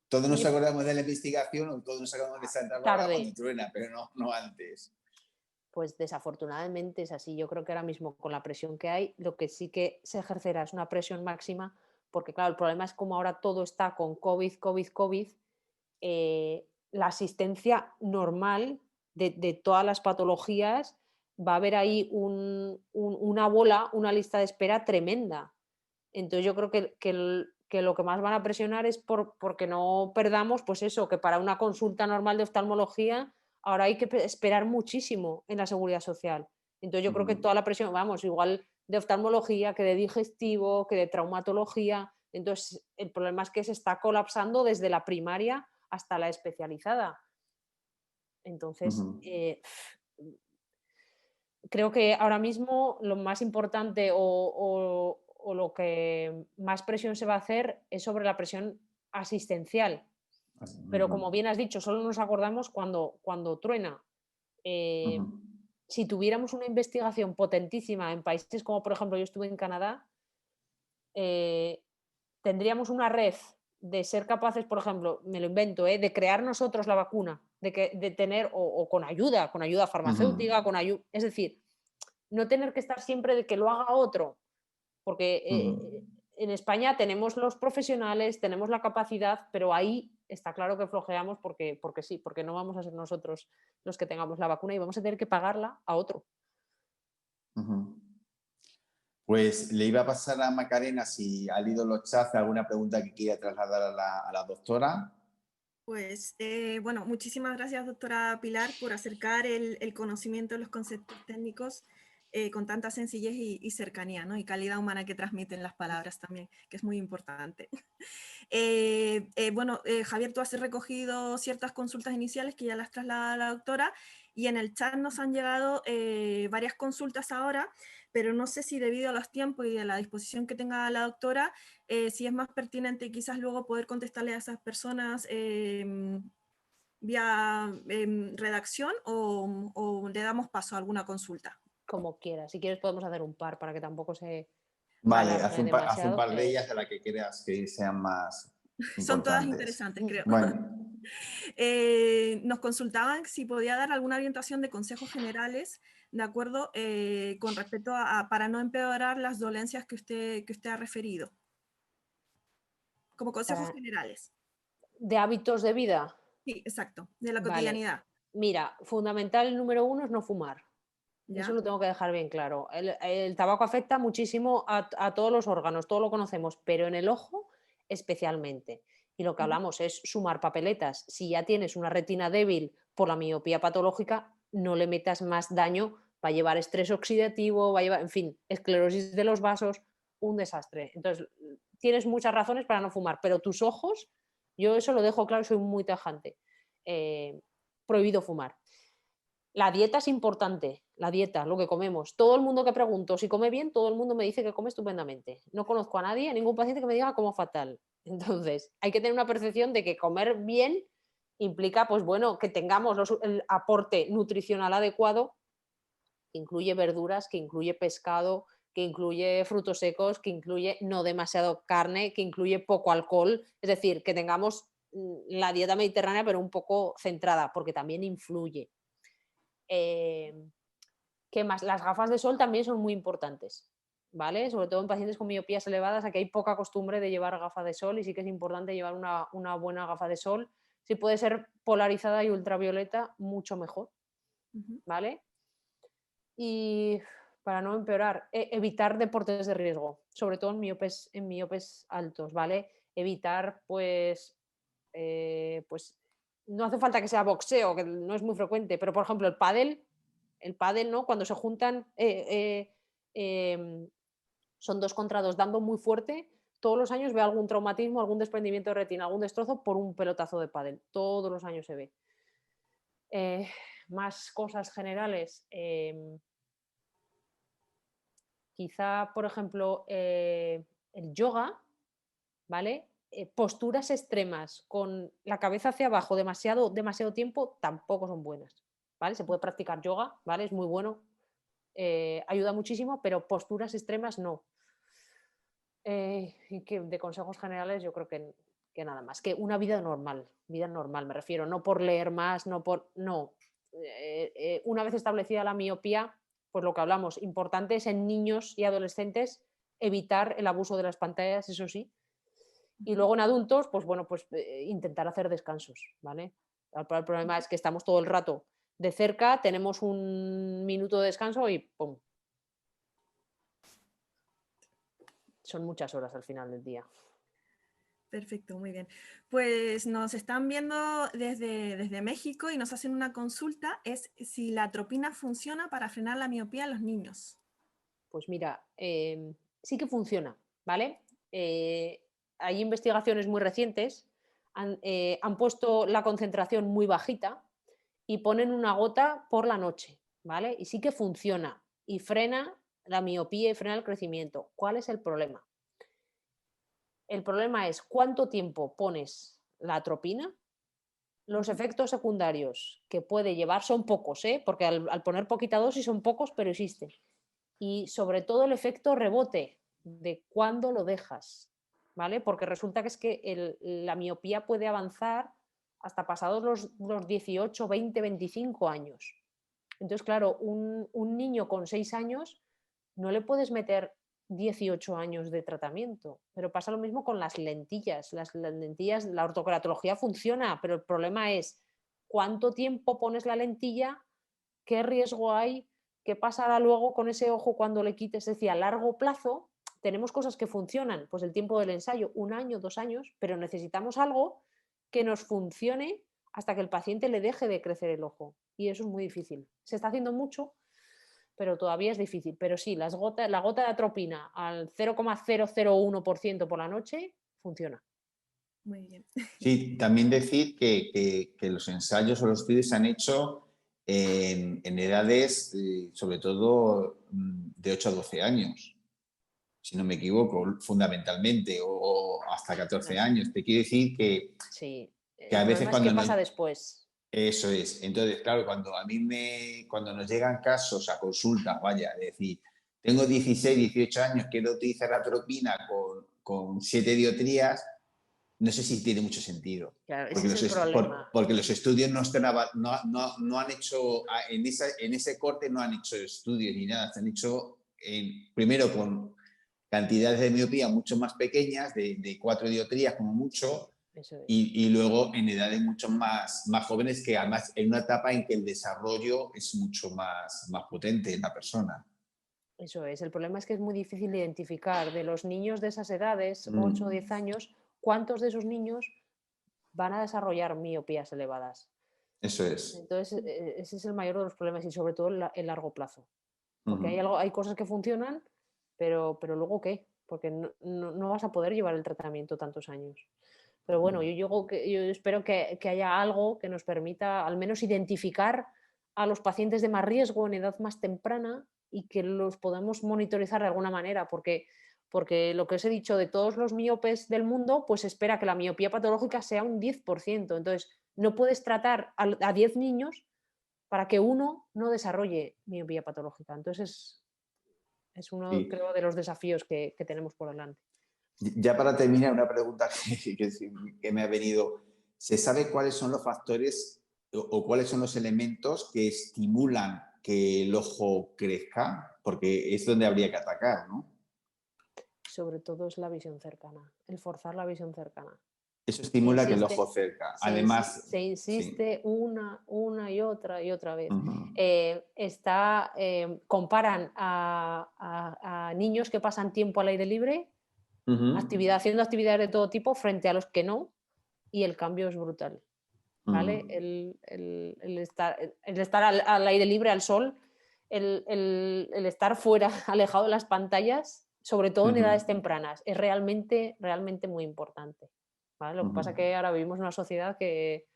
todos nos mi- acordamos de la investigación o todos nos acordamos de Santa Bárbara tarde, cuando truena, pero no antes. pues desafortunadamente es así. Yo creo que ahora mismo con la presión que hay, lo que sí que se ejercerá es una presión máxima, porque claro, el problema es como ahora todo está con COVID, la asistencia normal de todas las patologías, va a haber ahí una bola, una lista de espera tremenda. Entonces yo creo que lo que más van a presionar es porque no perdamos, pues eso, que para una consulta normal de oftalmología ahora hay que esperar muchísimo en la seguridad social. Entonces yo creo que Ujú, toda la presión, vamos, igual de oftalmología que de digestivo, que de traumatología. Entonces el problema es que se está colapsando desde la primaria hasta la especializada. Entonces, ujú, creo que ahora mismo lo más importante o lo que más presión se va a hacer es sobre la presión asistencial. Pero ujú, como bien has dicho, solo nos acordamos cuando truena. ujú, Eh, si tuviéramos una investigación potentísima en países como, por ejemplo, yo estuve en Canadá, eh, tendríamos una red de ser capaces, por ejemplo, me lo invento, de crear nosotros la vacuna, de tener, o con ayuda ujú, farmacéutica, es decir, no tener que estar siempre de que lo haga otro, porque ujú, en España tenemos los profesionales, tenemos la capacidad, pero ahí está claro que flojeamos porque sí, porque no vamos a ser nosotros los que tengamos la vacuna y vamos a tener que pagarla a otro. ujú. Pues le iba a pasar a Macarena si al ídolo Chaz alguna pregunta que quiera trasladar a la doctora. Pues bueno, muchísimas gracias, doctora Pilar, por acercar el conocimiento de los conceptos técnicos con tanta sencillez y cercanía, ¿no? Y calidad humana que transmiten las palabras también, que es muy importante. Bueno, Javier, tú has recogido ciertas consultas iniciales que ya las traslada la doctora y en el chat nos han llegado varias consultas ahora, pero no sé si debido a los tiempos y a la disposición que tenga la doctora, si es más pertinente quizás luego poder contestarle a esas personas vía redacción o le damos paso a alguna consulta. Como quieras. Si quieres podemos hacer un par para que tampoco se Vale, alargue haz un demasiado, par de pero ellas a la que creas que sean más Son todas importantes. interesantes, creo. Bueno, Nos consultaban si podía dar alguna orientación de consejos generales, de acuerdo, con respecto para no empeorar las dolencias que usted ha referido, como consejos para, generales. de hábitos de vida. Sí, exacto, de la Vale. cotidianidad, Mira, fundamental el número uno es no fumar. Eso ¿ya? lo tengo que dejar bien claro. El tabaco afecta muchísimo a todos los órganos, todo lo conocemos, pero en el ojo especialmente. Y lo que Ujú, hablamos es sumar papeletas. Si ya tienes una retina débil por la miopía patológica, no le metas más daño, va a llevar estrés oxidativo, va a llevar, en fin, esclerosis de los vasos, un desastre. Entonces, tienes muchas razones para no fumar, pero tus ojos, yo eso lo dejo claro, soy muy tajante. Eh, prohibido fumar. La dieta es importante, la dieta, lo que comemos. Todo el mundo que pregunto si come bien, todo el mundo me dice que come estupendamente. No conozco a nadie, a ningún paciente que me diga como fatal. Entonces, hay que tener una percepción de que comer bien implica, pues bueno, que tengamos el aporte nutricional adecuado, que incluye verduras, que incluye pescado, que incluye frutos secos, que incluye no demasiado carne, que incluye poco alcohol. Es decir, que tengamos la dieta mediterránea, pero un poco centrada, porque también influye. Eh, ¿Qué más? Las gafas de sol también son muy importantes, ¿vale? Sobre todo en pacientes con miopías elevadas, aquí hay poca costumbre de llevar gafas de sol y sí que es importante llevar una buena gafa de sol. Si puede ser polarizada y ultravioleta, mucho mejor, ujú, ¿vale? Y para no empeorar, evitar deportes de riesgo, sobre todo en miopes altos, ¿vale? Evitar, pues no hace falta que sea boxeo, que no es muy frecuente, pero por ejemplo el pádel, ¿no? Cuando se juntan, son 2 contra 2 dando muy fuerte, todos los años veo algún traumatismo, algún desprendimiento de retina, algún destrozo por un pelotazo de pádel. Todos los años se ve. Más cosas generales. Quizá, por ejemplo, el yoga, ¿vale? Posturas extremas con la cabeza hacia abajo demasiado tiempo tampoco son buenas, ¿vale? Se puede practicar yoga, ¿vale? Es muy bueno, ayuda muchísimo, pero posturas extremas no. Y que de consejos generales yo creo que nada más, que una vida normal me refiero, no por leer más, no. Una vez establecida la miopía, pues lo que hablamos, importante es en niños y adolescentes evitar el abuso de las pantallas, eso sí, y luego en adultos, pues bueno, pues intentar hacer descansos, ¿vale? El problema es que estamos todo el rato de cerca, tenemos un minuto de descanso y ¡pum! Son muchas horas al final del día. Perfecto, muy bien. Pues nos están viendo desde México y nos hacen una consulta, es si la atropina funciona para frenar la miopía en los niños. Pues mira, sí que funciona, ¿vale? Hay investigaciones muy recientes, han puesto la concentración muy bajita y ponen una gota por la noche, ¿vale? Y sí que funciona y frena la miopía y frena el crecimiento. ¿Cuál es el problema? El problema es cuánto tiempo pones la atropina. Los efectos secundarios que puede llevar son pocos, ¿eh? Porque al poner poquita dosis son pocos, pero existen. Y sobre todo el efecto rebote de cuándo lo dejas, ¿vale? Porque resulta que es que la miopía puede avanzar hasta pasados los 18, 20, 25 años. Entonces, claro, un niño con 6 años no le puedes meter 18 años de tratamiento, pero pasa lo mismo con las lentillas. Las lentillas, la ortokeratología funciona, pero el problema es cuánto tiempo pones la lentilla, qué riesgo hay, qué pasará luego con ese ojo cuando le quites. Es decir, a largo plazo tenemos cosas que funcionan, pues el tiempo del ensayo, 1 año, 2 años, pero necesitamos algo que nos funcione hasta que el paciente le deje de crecer el ojo. Y eso es muy difícil. Se está haciendo mucho, pero todavía es difícil. Pero sí, la gota de atropina al 0,001% por la noche funciona. Muy bien. Sí, también decir que los ensayos o los estudios se han hecho en edades, sobre todo de 8 a 12 años, si no me equivoco, fundamentalmente, o hasta 14 años. Te quiero decir Sí, que a el veces problema es qué cuando no... pasa después. Eso es. Entonces, claro, cuando nos llegan casos a consulta, vaya, es decir, tengo 16, 18 años, quiero utilizar la atropina con 7 dioptrías, no sé si tiene mucho sentido. Claro, ese es el problema. Porque los estudios no han hecho, en ese corte no han hecho estudios ni nada, se han hecho primero con cantidades de miopía mucho más pequeñas, de 4 dioptrías como mucho, Eso es. y luego en edades mucho más jóvenes, que además en una etapa en que el desarrollo es mucho más potente en la persona. Eso es. El problema es que es muy difícil identificar de los niños de esas edades, 8 o 10 años, cuántos de esos niños van a desarrollar miopías elevadas. Eso es. Entonces, ese es el mayor de los problemas y sobre todo el largo plazo. Porque hay cosas que funcionan, pero luego ¿qué? Porque no vas a poder llevar el tratamiento tantos años. Pero bueno, yo espero que haya algo que nos permita al menos identificar a los pacientes de más riesgo en edad más temprana y que los podamos monitorizar de alguna manera, porque lo que os he dicho, de todos los miopes del mundo, pues se espera que la miopía patológica sea un 10%. Entonces, no puedes tratar a 10 niños para que uno no desarrolle miopía patológica. Entonces, es uno, Sí. creo, de los desafíos que tenemos por delante. Ya para terminar, una pregunta que me ha venido. ¿Se sabe cuáles son los factores o cuáles son los elementos que estimulan que el ojo crezca? Porque es donde habría que atacar, ¿no? Sobre todo es la visión cercana, el forzar la visión cercana. Eso estimula que el ojo cerca. Se Además, insiste sí. una y otra vez. Uh-huh. Comparan a niños que pasan tiempo al aire libre, Uh-huh. haciendo actividades de todo tipo frente a los que no, y el cambio es brutal. ¿vale? El estar al aire libre, al sol, el estar fuera, alejado de las pantallas, sobre todo en edades tempranas, es realmente, realmente muy importante, ¿vale? Lo que pasa es que ahora vivimos en una sociedad que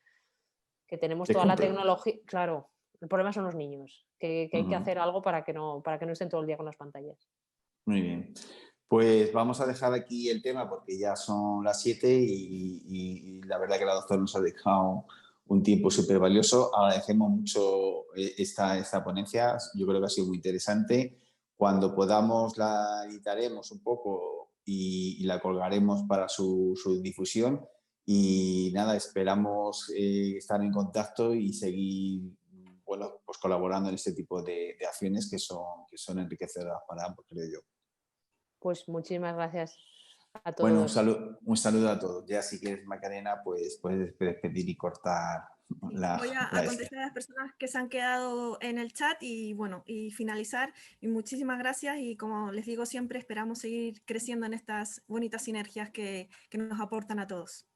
tenemos toda la tecnología, claro, el problema son los niños, que hay que hacer algo para que no estén todo el día con las pantallas. Muy bien. Pues vamos a dejar aquí el tema porque ya son las 7 y la verdad que la doctora nos ha dejado un tiempo súper valioso. Agradecemos mucho esta ponencia, yo creo que ha sido muy interesante. Cuando podamos la editaremos un poco y la colgaremos para su difusión. Y nada, esperamos estar en contacto y seguir bueno, pues colaborando en este tipo de acciones que son enriquecedoras para ambos, creo yo. Pues muchísimas gracias a Bueno, todos. un saludo a todos. Ya si quieres, Macarena, pues puedes despedir y cortar Sí, voy a esta. contestar a las personas que se han quedado en el chat y bueno, y finalizar. Y muchísimas gracias y como les digo siempre, esperamos seguir creciendo en estas bonitas sinergias que nos aportan a todos.